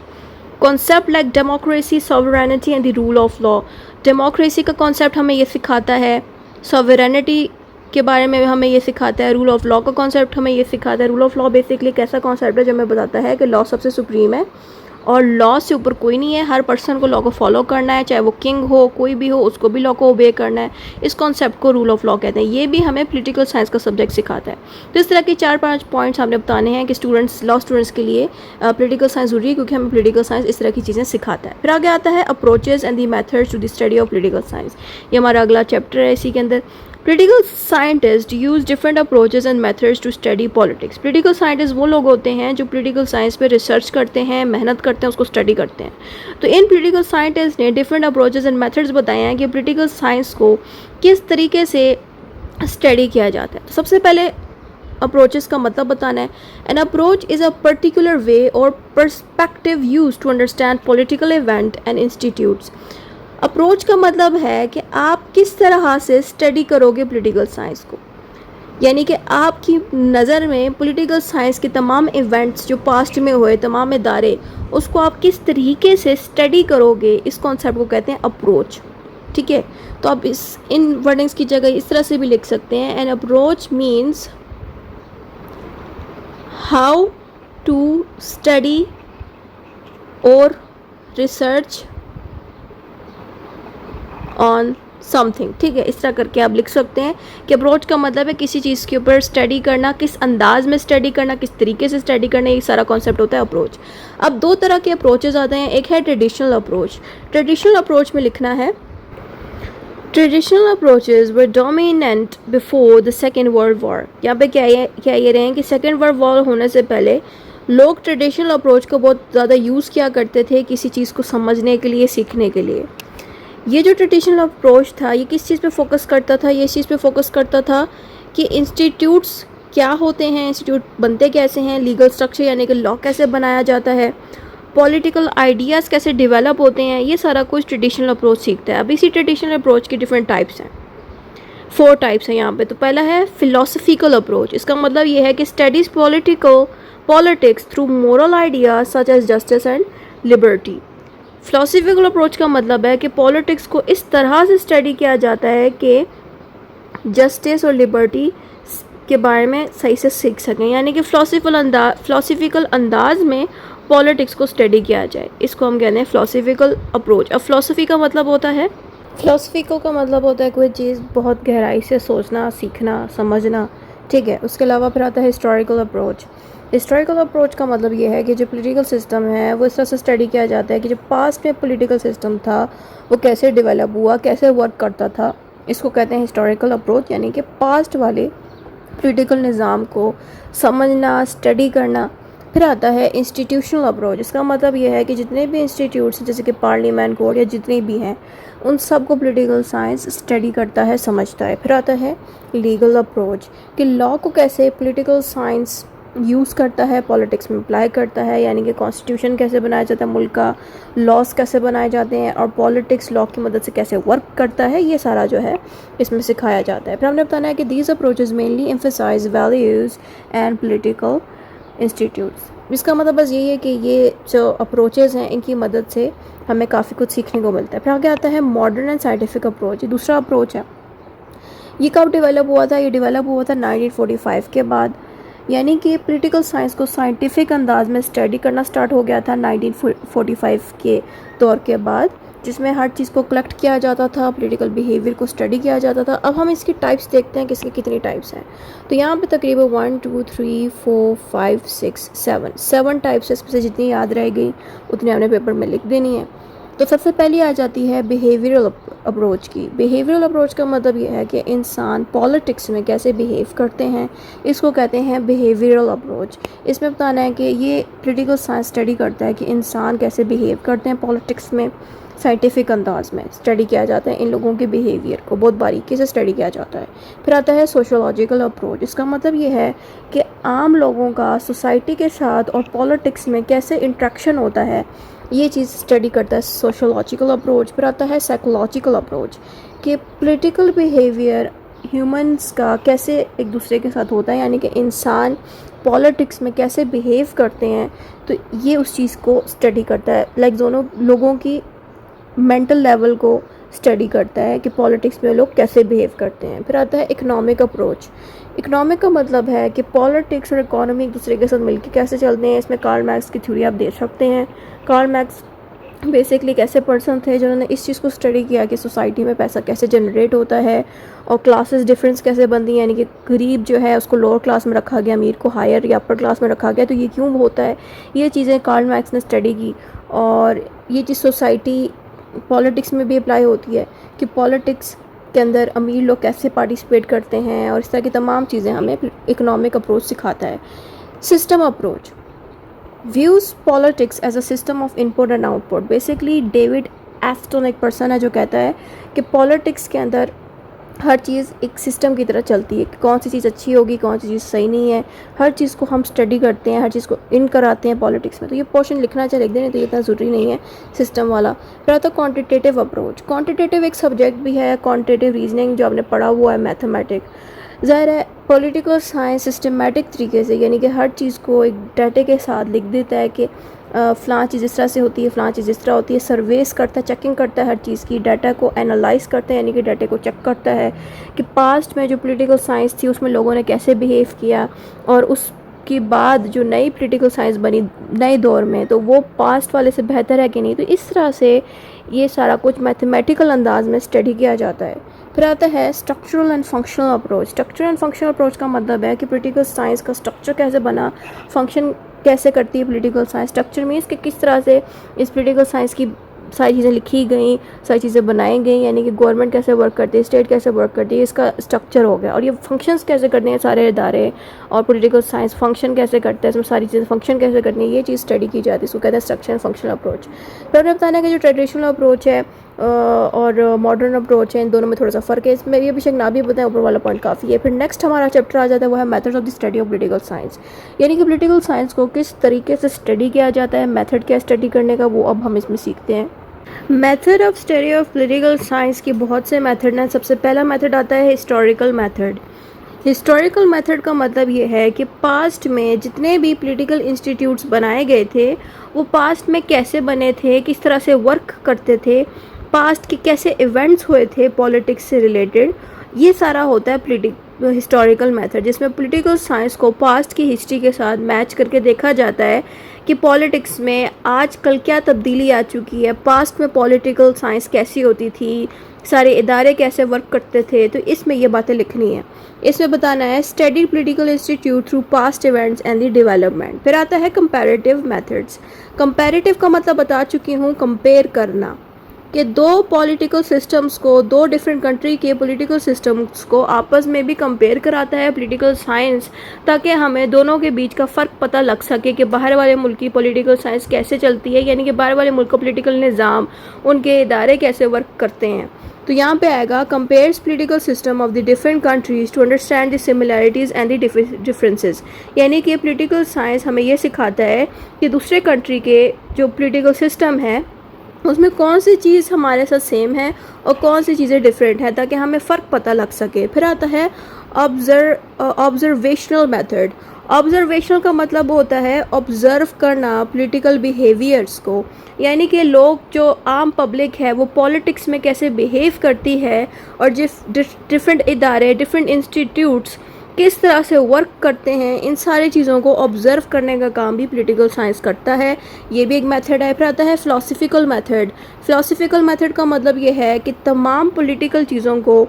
Concept like democracy, sovereignty and the rule of law. Democracy का कॉन्सेप्ट हमें ये सिखाता है, सॉवरेनिटी के बारे में हमें ये सिखाता है, रूल ऑफ लॉ का कॉन्सेप्ट हमें ये सिखाता है। रूल ऑफ लॉ बेसिकली एक ऐसा कॉन्सेप्ट है जो हमें बताता है कि लॉ सबसे सुप्रीम है और लॉ से ऊपर कोई नहीं है। हर पर्सन को लॉ को फॉलो करना है, चाहे वो किंग हो, कोई भी हो, उसको भी लॉ को ओबे करना है। इस कॉन्सेप्ट को रूल ऑफ लॉ कहते हैं। ये भी हमें पॉलिटिकल साइंस का सब्जेक्ट सिखाता है। तो इस तरह के 4-5 पॉइंट्स हमने बताने हैं कि लॉ स्टूडेंट्स के लिए पॉलिटिकल साइंस जरूरी है, क्योंकि हमें पॉलिटिकल साइंस इस तरह की चीज़ें सिखाता है। फिर आगे आता है approaches and the methods to the study of political science. ये हमारा अगला चैप्टर है। इसी के अंदर Political scientists use different approaches and methods to study politics. Political scientists वो लोग होते हैं जो political science पे रिसर्च करते हैं, मेहनत करते हैं, उसको स्टडी करते हैं। तो इन political scientists ने different approaches and methods बताए हैं कि political science को किस तरीके से स्टडी किया जाता है। तो सबसे पहले अप्रोचेस का मतलब बताना है। An approach is a particular way और perspective use to understand political event and institutes. Approach का मतलब है कि आप किस तरह से स्टडी करोगे पॉलिटिकल साइंस को, यानी कि आपकी नज़र में पॉलिटिकल साइंस के तमाम इवेंट्स जो पास्ट में हुए, तमाम इदारे, उसको आप किस तरीके से स्टडी करोगे, इस कॉन्सेप्ट को कहते हैं अप्रोच। ठीक है, तो आप इन वर्डिंग्स की जगह इस तरह से भी लिख सकते हैं। An approach means how to study और रिसर्च ऑन समथिंग। ठीक है, इस तरह करके आप लिख सकते हैं कि अप्रोच का मतलब है किसी चीज़ के ऊपर स्टडी करना, किस अंदाज में स्टडी करना, किस तरीके से स्टडी करना, ये सारा कॉन्सेप्ट होता है अप्रोच। अब 2 तरह के अप्रोचेज आते हैं। एक है ट्रेडिशनल अप्रोच। ट्रेडिशनल अप्रोच में लिखना है traditional approaches were dominant before the second world war. यहाँ पे क्या ये रहे हैं कि सेकेंड वर्ल्ड वॉर होने से पहले लोग ट्रेडिशनल अप्रोच को बहुत ज़्यादा यूज़ किया करते थे किसी चीज़ को समझने के लिए, सीखने के लिए। ये जो ट्रेडिशनल अप्रोच था ये किस चीज़ पे फोकस करता था? ये इस चीज़ पे फोकस करता था कि इंस्टीट्यूट्स क्या होते हैं, इंस्टीट्यूट बनते कैसे हैं, लीगल स्ट्रक्चर यानी कि लॉ कैसे बनाया जाता है, पॉलिटिकल आइडियाज़ कैसे डेवलप होते हैं, ये सारा कुछ ट्रेडिशनल अप्रोच सीखता है। अब इसी ट्रेडिशनल अप्रोच के डिफरेंट टाइप्स हैं, 4 टाइप्स हैं यहाँ पे। तो पहला है फिलोसफिकल अप्रोच। इसका मतलब ये है कि studies politics through moral ideas such as justice and liberty. Philosophical approach का मतलब है कि पॉलिटिक्स को इस तरह से स्टडी किया जाता है कि जस्टिस और लिबर्टी के बारे में सही से सीख सकें, यानी कि फिलोसफिकल अंदाज में पॉलिटिक्स को स्टडी किया जाए। इसको हम कहते हैं फिलोसफिकल अप्रोच। अब फिलोसफी का मतलब होता है कोई चीज़ बहुत गहराई से सोचना, सीखना, समझना। ठीक है, उसके अलावा फिर आता है हिस्टोरिकल अप्रोच। हिस्टोरिकल अप्रोच का मतलब ये है कि जो पॉलिटिकल सिस्टम है वो इस तरह से स्टडी किया जाता है कि जो पास्ट में पॉलिटिकल सिस्टम था वो कैसे डेवलप हुआ, कैसे वर्क करता था। इसको कहते हैं हिस्टोरिकल अप्रोच, यानी कि पास्ट वाले पॉलिटिकल निज़ाम को समझना, स्टडी करना। फिर आता है इंस्टीट्यूशनल अप्रोच। इसका मतलब ये है कि जितने भी इंस्टीट्यूट्स जैसे कि पार्लियामेंट, कोर्ट या जितने भी हैं उन सब को पॉलिटिकल साइंस स्टडी करता है, समझता है। फिर आता है लीगल अप्रोच कि लॉ को कैसे पॉलिटिकल साइंस यूज़ करता है, पॉलिटिक्स में अप्लाई करता है, यानी कि कॉन्स्टिट्यूशन कैसे बनाया जाता है मुल्क का, लॉस कैसे बनाए जाते हैं और पॉलिटिक्स लॉ की मदद से कैसे वर्क करता है, ये सारा जो है इसमें सिखाया जाता है। फिर हमने बताना है कि these approaches mainly emphasise values and political institutes. इसका मतलब बस यही है कि ये जो अप्रोचेज़ हैं इनकी मदद से हमें काफ़ी कुछ सीखने को मिलता है। फिर आगे आता है मॉडर्न एंड साइंटिफिक अप्रोच। ये दूसरा अप्रोच है। ये कब डेवलप हुआ था? ये डेवलप हुआ था 1945 के बाद। यानी कि पॉलिटिकल साइंस को साइंटिफिक अंदाज में स्टडी करना स्टार्ट हो गया था 1945 के दौर के बाद, जिसमें हर चीज़ को कलेक्ट किया जाता था, पॉलिटिकल बिहेवियर को स्टडी किया जाता था। अब हम इसकी टाइप्स देखते हैं कि इसकी कितनी टाइप्स हैं। तो यहाँ पे तकरीबन 1 2 3 4 5 6 7 टाइप्स है। इसमें से जितनी याद रह गई उतनी हमने पेपर में लिख देनी है। तो सबसे पहली आ जाती है बिहेवियरल अप्रोच की। बिहेवियरल अप्रोच का मतलब ये है कि इंसान पॉलिटिक्स में कैसे बिहेव करते हैं, इसको कहते हैं बिहेवियरल अप्रोच। इसमें बताना है कि ये पॉलिटिकल साइंस स्टडी करता है कि इंसान कैसे बिहेव करते हैं पॉलिटिक्स में, साइंटिफिक अंदाज में स्टडी किया जाता है इन लोगों के बिहेवियर को, बहुत बारीकी से स्टडी किया जाता है। फिर आता है सोशोलॉजिकल अप्रोच। इसका मतलब ये है कि आम लोगों का सोसाइटी के साथ और पॉलिटिक्स में कैसे इंट्रैक्शन होता है, ये चीज़ स्टडी करता है सोशोलॉजिकल अप्रोच। फिर आता है साइकोलॉजिकल अप्रोच कि पॉलिटिकल बिहेवियर ह्यूमंस का कैसे एक दूसरे के साथ होता है, यानी कि इंसान पॉलिटिक्स में कैसे बिहेव करते हैं, तो ये उस चीज़ को स्टडी करता है। लाइक दोनों लोगों की मेंटल लेवल को स्टडी करता है कि पॉलिटिक्स में लोग कैसे बिहेव करते हैं। फिर आता है इकोनॉमिक अप्रोच। इकोनॉमिक का मतलब है कि पॉलिटिक्स और इकोनॉमी एक दूसरे के साथ मिलकर कैसे चलते हैं। इसमें कार्ल मार्क्स की थ्योरी आप देख सकते हैं। कार्ल मार्क्स बेसिकली एक ऐसे पर्सन थे जिन्होंने इस चीज़ को स्टडी किया कि सोसाइटी में पैसा कैसे जनरेट होता है और क्लासेस डिफरेंस कैसे बनती हैं, यानी कि गरीब जो है उसको लोअर क्लास में रखा गया, अमीर को हायर या अपर क्लास में रखा गया, तो ये क्यों होता है, ये चीज़ें कार्ल मार्क्स ने स्टडी की। और ये चीज़ सोसाइटी पॉलिटिक्स में भी अप्लाई होती है कि पॉलिटिक्स के अंदर अमीर लोग कैसे पार्टिसिपेट करते हैं, और इस तरह की तमाम चीज़ें हमें इकोनॉमिक अप्रोच सिखाता है। System approach views politics as a system of input and output. Basically David Easton एक पर्सन है जो कहता है कि पॉलिटिक्स के अंदर हर चीज़ एक सिस्टम की तरह चलती है कि कौन सी चीज़ अच्छी होगी, कौन सी चीज़ सही नहीं है। हर चीज़ को हम स्टडी करते हैं, हर चीज़ को इन कराते हैं पॉलिटिक्स में। तो ये पोर्शन लिखना चाहिए, लिख देने, तो ये इतना ज़रूरी नहीं है सिस्टम वाला। फिर आता है क्वान्टिटेटिव अप्रोच। क्वान्टिटेटिव एक सब्जेक्ट भी है, क्वान्टिटेटिव रीजनिंग जो आपने पढ़ा हुआ है, मैथमेटिक्स। ज़ाहिर है पॉलिटिकल साइंस सिस्टमेटिक तरीके से, यानी कि हर चीज़ को एक डाटे के साथ लिख देता है कि फ़लाँ चीज़ इस तरह से होती है, फ़लाँ चीज़ इस तरह होती है। सर्वेस करता है, चेकिंग करता है हर चीज़ की, डाटा को एनालाइज करते हैं, यानी कि डाटे को चेक करता है कि पास्ट में जो पॉलिटिकल साइंस थी उसमें लोगों ने कैसे बिहेव किया, और उसके बाद जो नई पॉलिटिकल साइंस बनी नए दौर में, तो वो पास्ट वाले से बेहतर है कि नहीं। तो इस तरह से ये सारा कुछ मैथमेटिकल अंदाज में स्टडी किया जाता है। फिर आता है structural and functional approach. Structural and functional approach का मतलब है कि पॉलिटिकल साइंस का स्ट्रक्चर कैसे बना, फंक्शन कैसे करती है पॉलिटिकल साइंस। स्ट्रक्चर मीन्स कि किस तरह से इस पॉलिटिकल साइंस की सारी चीज़ें लिखी गई, सारी चीज़ें बनाई गई, यानी कि गवर्नमेंट कैसे वर्क करती है, स्टेट कैसे वर्क करती है, इसका स्ट्रक्चर हो गया। और ये फंक्शंस कैसे करते हैं सारे इदारे, और पॉलिटिकल साइंस फंक्शन कैसे करता है, इसमें सारी चीज़ें फंक्शन कैसे करनी है, ये चीज़ स्टडी की जाती है, इसको कहते हैं स्ट्रक्चर एंड फंक्शनल अप्रोच। फिर हमें बताना है कि जो ट्रेडिशनल अप्रोच है और मॉडर्न अप्रोच है, इन दोनों में थोड़ा सा फ़र्क है। इसमें ये बेशक ना भी बताएं, ऊपर वाला पॉइंट काफ़ी है। फिर नेक्स्ट हमारा चैप्टर आ जाता है, वो है methods of the study of political science, यानी कि पॉलिटिकल साइंस को किस तरीके से स्टडी किया जाता है, मेथड क्या स्टडी करने का, वो अब हम इसमें सीखते हैं। Method of study of political science की बहुत से मेथड हैं। सबसे पहला मेथड आता है हिस्टोरिकल मेथड। हिस्टोरिकल मेथड का मतलब ये है कि पास्ट में जितने भी पॉलिटिकल इंस्टीट्यूट्स बनाए गए थे वो पास्ट में कैसे बने थे, किस तरह से वर्क करते थे, पास्ट के कैसे इवेंट्स हुए थे पॉलिटिक्स से रिलेटेड, ये सारा होता है हिस्टोरिकल मेथड, जिसमें पॉलिटिकल साइंस को पास्ट की हिस्ट्री के साथ मैच करके देखा जाता है कि पॉलिटिक्स में आजकल क्या तब्दीली आ चुकी है, पास्ट में पॉलिटिकल साइंस कैसी होती थी, सारे इदारे कैसे वर्क करते थे। तो इसमें ये बातें लिखनी है। इसमें बताना है study political institute through past events and the development. फिर आता है कंपैरेटिव मेथड्स। कंपैरेटिव का मतलब बता चुकी हूँ, कंपेयर करना, कि दो पॉलिटिकल सिस्टम्स को, दो डिफरेंट कंट्री के पॉलिटिकल सिस्टम्स को आपस में भी कंपेयर कराता है पॉलिटिकल साइंस, ताकि हमें दोनों के बीच का फ़र्क पता लग सके कि बाहर वाले मुल्क की पॉलिटिकल साइंस कैसे चलती है, यानी कि बाहर वाले मुल्क का पॉलिटिकल निज़ाम, उनके इदारे कैसे वर्क करते हैं। तो यहाँ पे आएगा compares political system of the different countries to understand the similarities and the differences, यानी कि पॉलिटिकल साइंस हमें ये सिखाता है कि दूसरे कंट्री के जो पॉलिटिकल सिस्टम है उसमें कौन सी चीज़ हमारे साथ सेम है और कौन सी चीज़ें डिफरेंट है, ताकि हमें फ़र्क पता लग सके। फिर आता है ऑब्जर्वेशनल मेथड। ऑब्जर्वेशनल का मतलब होता है ऑब्ज़र्व करना पॉलिटिकल बिहेवियर्स को, यानी कि लोग जो आम पब्लिक है वो पॉलिटिक्स में कैसे बिहेव करती है और डिफरेंट इदारे, डिफरेंट इंस्टीट्यूट्स किस तरह से वर्क करते हैं, इन सारी चीज़ों को ऑब्ज़र्व करने का काम भी पॉलिटिकल साइंस करता है। ये भी एक मेथड है। फिर आता है फ़िलासफ़िकल मेथड। फ़िलासफ़िकल मेथड का मतलब ये है कि तमाम पॉलिटिकल चीज़ों को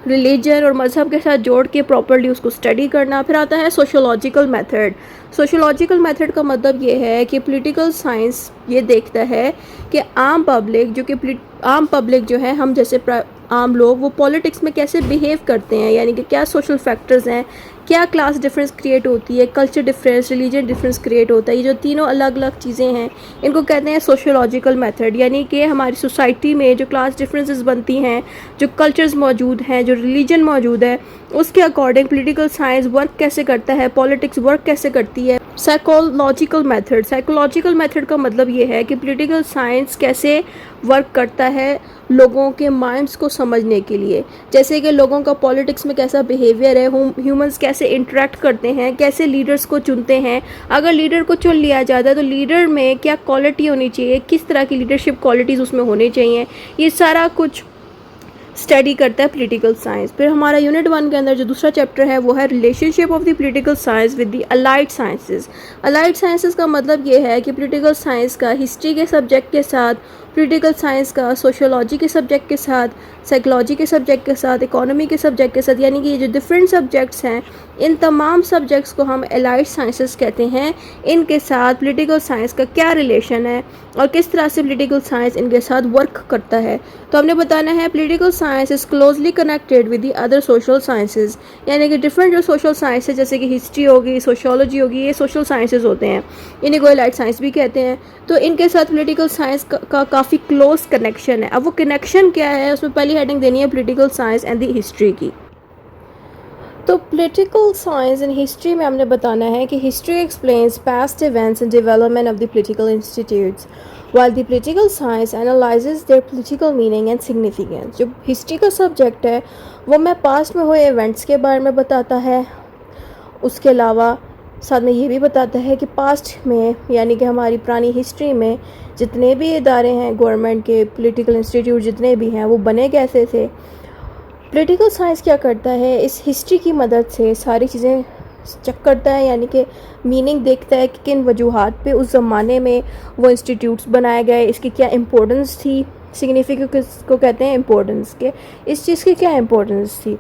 रिलीजन और मज़हब के साथ जोड़ के प्रॉपर्ली उसको स्टडी करना। फिर आता है सोशोलॉजिकल मेथड। सोशोलॉजिकल मेथड का मतलब ये है कि पॉलिटिकल साइंस ये देखता है कि आम पब्लिक जो है, हम जैसे आम लोग, वो पॉलिटिक्स में कैसे बिहेव करते हैं, यानी कि क्या सोशल फैक्टर्स हैं, क्या क्लास डिफरेंस क्रिएट होती है, culture difference, religion difference create होता है। ये जो तीनों अलग अलग चीज़ें हैं, इनको कहते हैं सोशोलॉजिकल मेथड। यानी कि हमारी सोसाइटी में जो क्लास डिफरेंसेस बनती हैं, जो कल्चर्स मौजूद हैं, जो रिलीजन मौजूद है, उसके अकॉर्डिंग पॉलिटिकल साइंस वर्क कैसे करता है, पॉलिटिक्स वर्क कैसे करती है। साइकोलॉजिकल मेथड का मतलब ये है कि पॉलिटिकल साइंस कैसे वर्क करता है लोगों के माइंड्स को समझने के लिए। जैसे कि लोगों का पॉलिटिक्स में कैसा बिहेवियर है, ह्यूमंस कैसे इंटरेक्ट करते हैं, कैसे लीडर्स को चुनते हैं, अगर लीडर को चुन लिया जाता है तो लीडर में क्या क्वालिटी होनी चाहिए, किस तरह की लीडरशिप क्वालिटीज़ उसमें होनी चाहिए, ये सारा कुछ स्टडी करता है पॉलिटिकल साइंस। फिर हमारा यूनिट 1 के अंदर जो दूसरा चैप्टर है वो है relationship of the political science with the allied sciences. Allied sciences का मतलब ये है कि पॉलिटिकल साइंस का हिस्ट्री के सब्जेक्ट के साथ, पॉलिटिकल साइंस का सोशियोलॉजी के सब्जेक्ट के साथ, साइकोलॉजी के सब्जेक्ट के साथ, इकोनॉमी के सब्जेक्ट के साथ, यानी कि ये जो डिफरेंट सब्जेक्ट्स हैं, इन तमाम सब्जेक्ट्स को हम अलाइड साइंसेस कहते हैं। इनके साथ पॉलिटिकल साइंस का क्या रिलेशन है और किस तरह से पॉलिटिकल साइंस इनके साथ वर्क करता है, तो हमने बताना है political science is closely connected with the other social sciences. यानी कि डिफरेंट जो सोशल साइंस है, जैसे कि हिस्ट्री होगी, सोशियोलॉजी होगी, ये सोशल साइंसेज होते हैं, इन्हीं को अलाइड साइंस भी कहते हैं। तो इनके साथ पॉलिटिकल साइंस का काफ़ी क्लोज कनेक्शन है। अब वो कनेक्शन क्या है, उसमें पहली हेडिंग देनी है political science and the history की। तो पॉलिटिकल साइंस एंड हिस्ट्री में हमने बताना है कि history explains past events and development of the political institutes, while the political science analyzes their political meaning and significance। जो हिस्ट्री का सब्जेक्ट है वो मैं पास्ट में हुए इवेंट्स के बारे में बताता है, उसके अलावा साथ में ये भी बताता है कि पास्ट में, यानी कि हमारी पुरानी हिस्ट्री में जितने भी इदारे हैं गवर्नमेंट के, पॉलिटिकल इंस्टीट्यूट जितने भी हैं, वो बने कैसे थे। पॉलिटिकल साइंस क्या करता है, इस हिस्ट्री की मदद से सारी चीज़ें चेक करता है, यानी कि मीनिंग देखता है कि किन वजूहात पे उस ज़माने में वो इंस्टीट्यूट्स बनाए गए, इसकी क्या इम्पोर्टेंस थी। सिग्निफिकेंस को कहते हैं इम्पोर्टेंस के, इस चीज़ की क्या इम्पोर्टेंस थी।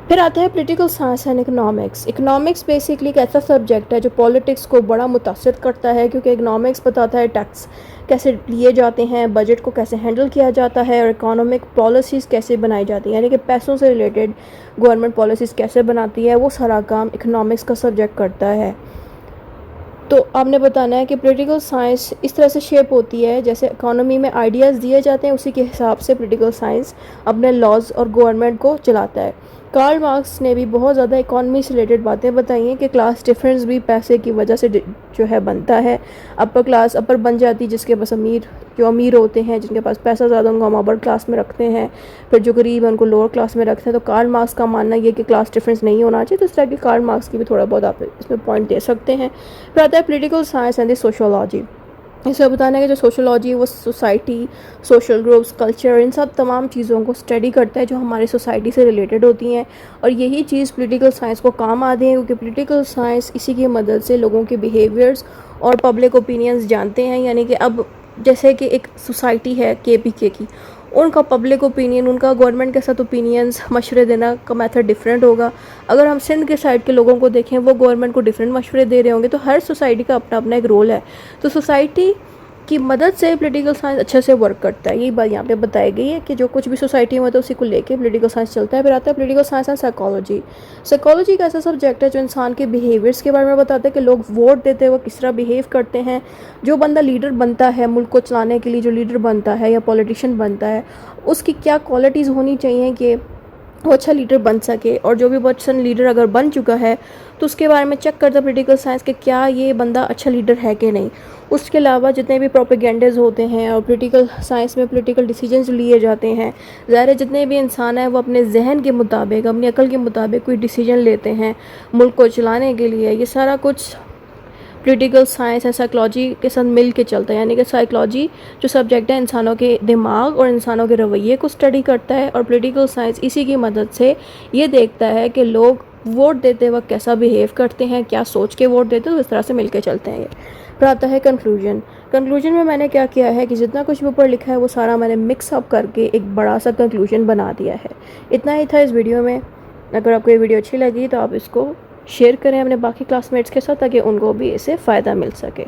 फिर आता है political science and economics. Economics basically एक ऐसा सब्जेक्ट है जो पॉलिटिक्स को बड़ा मुतासर करता है, क्योंकि इकोनॉमिक्स बताता है टैक्स कैसे लिए जाते हैं, बजट को कैसे हैंडल किया जाता है, और इकोनॉमिक पॉलिसीज़ कैसे बनाई जाती हैं, यानी कि पैसों से रिलेटेड गवर्नमेंट पॉलिसीज़ कैसे बनाती है, वो सारा काम इकोनॉमिक्स का सब्जेक्ट करता है। तो आपने बताना है कि पॉलिटिकल साइंस इस तरह से शेप होती है, जैसे इकोनॉमी में आइडियाज़ दिए जाते हैं, उसी के हिसाब से पॉलिटिकल साइंस अपने लॉज और गवर्नमेंट को चलाता है। कार्ल मार्क्स ने भी बहुत ज़्यादा इकॉनमी से रिलेटेड बातें बताई हैं कि क्लास डिफरेंस भी पैसे की वजह से जो है बनता है। अपर क्लास अपर बन जाती है जिसके पास जो अमीर होते हैं, जिनके पास पैसा ज़्यादा, उनको हम अपर क्लास में रखते हैं, फिर जो गरीब है उनको लोअर क्लास में रखते हैं। तो कार्ल मार्क्स का मानना ये कि क्लास डिफरेंस नहीं होना चाहिए। तो इस तरह की कार्ल मार्क्स की भी थोड़ा बहुत आप इसमें पॉइंट दे सकते हैं। फिर आता है political science and the sociology. इसे बताना है कि जो सोशोलॉजी है वो सोसाइटी, सोशल ग्रुप्स, कल्चर, इन सब तमाम चीज़ों को स्टडी करता है जो हमारी सोसाइटी से रिलेटेड होती हैं, और यही चीज़ पॉलिटिकल साइंस को काम आते हैं, क्योंकि पॉलिटिकल साइंस इसी की मदद से लोगों के बिहेवियर्स और पब्लिक ओपिनियंस जानते हैं। यानी कि अब जैसे कि एक सोसाइटी है KPK की, उनका पब्लिक ओपिनियन, उनका गवर्नमेंट के साथ ओपिनियंस, मशवरे देना का मेथड डिफरेंट होगा। अगर हम सिंध के साइड के लोगों को देखें, वो गवर्नमेंट को डिफरेंट मशवरे दे रहे होंगे। तो हर सोसाइटी का अपना अपना एक रोल है। तो सोसाइटी की मदद से पॉलिटिकल साइंस अच्छे से वर्क करता है। यही बात यहाँ पे बताई गई है कि जो कुछ भी सोसाइटी में होता है उसी को लेके पॉलिटिकल साइंस चलता है। फिर आता है political science and psychology. Psychology का ऐसा सब्जेक्ट है जो इंसान के बिहेवियर्स के बारे में बताता है कि लोग वोट देते हैं वो किस तरह बिहेव करते हैं। जो बंदा लीडर बनता है, मुल्क को चलाने के लिए जो लीडर बनता है या पॉलिटिशियन बनता है, उसकी क्या क्वालिटीज़ होनी चाहिए कि वो अच्छा लीडर बन सके। और जो भी पर्सन लीडर अगर बन चुका है तो उसके बारे में चेक करता है पॉलिटिकल साइंस के क्या ये बंदा अच्छा लीडर है कि नहीं। उसके अलावा जितने भी प्रोपेगेंडाज होते हैं और पॉलिटिकल साइंस में पॉलिटिकल डिसीजंस लिए जाते हैं, ज़ाहिर है जितने भी इंसान हैं वो अपने जहन के मुताबिक, अपनी अकल के मुताबिक कोई डिसीजन लेते हैं मुल्क को चलाने के लिए। ये सारा कुछ पॉलिटिकल साइंस एंड साइकोलॉजी के साथ मिल के चलता है, यानी कि साइकोलॉजी जो सब्जेक्ट है इंसानों के दिमाग और इंसानों के रवैये को स्टडी करता है, और पॉलिटिकल साइंस इसी की मदद से ये देखता है कि लोग वोट देते वक्त कैसा बिहेव करते हैं, क्या सोच के वोट देते हैं, तो इस तरह से मिल के चलते हैं ये। फिर आता है कंक्लूजन में मैंने क्या किया है कि जितना कुछ भी ऊपर लिखा है वो सारा मैंने मिक्स अप करके एक बड़ा सा कंक्लूजन बना दिया है। इतना ही था इस वीडियो में। अगर आपको ये वीडियो अच्छी लगी तो आप इसको शेयर करें अपने बाकी क्लासमेट्स के साथ, ताकि उनको भी इससे फ़ायदा मिल सके।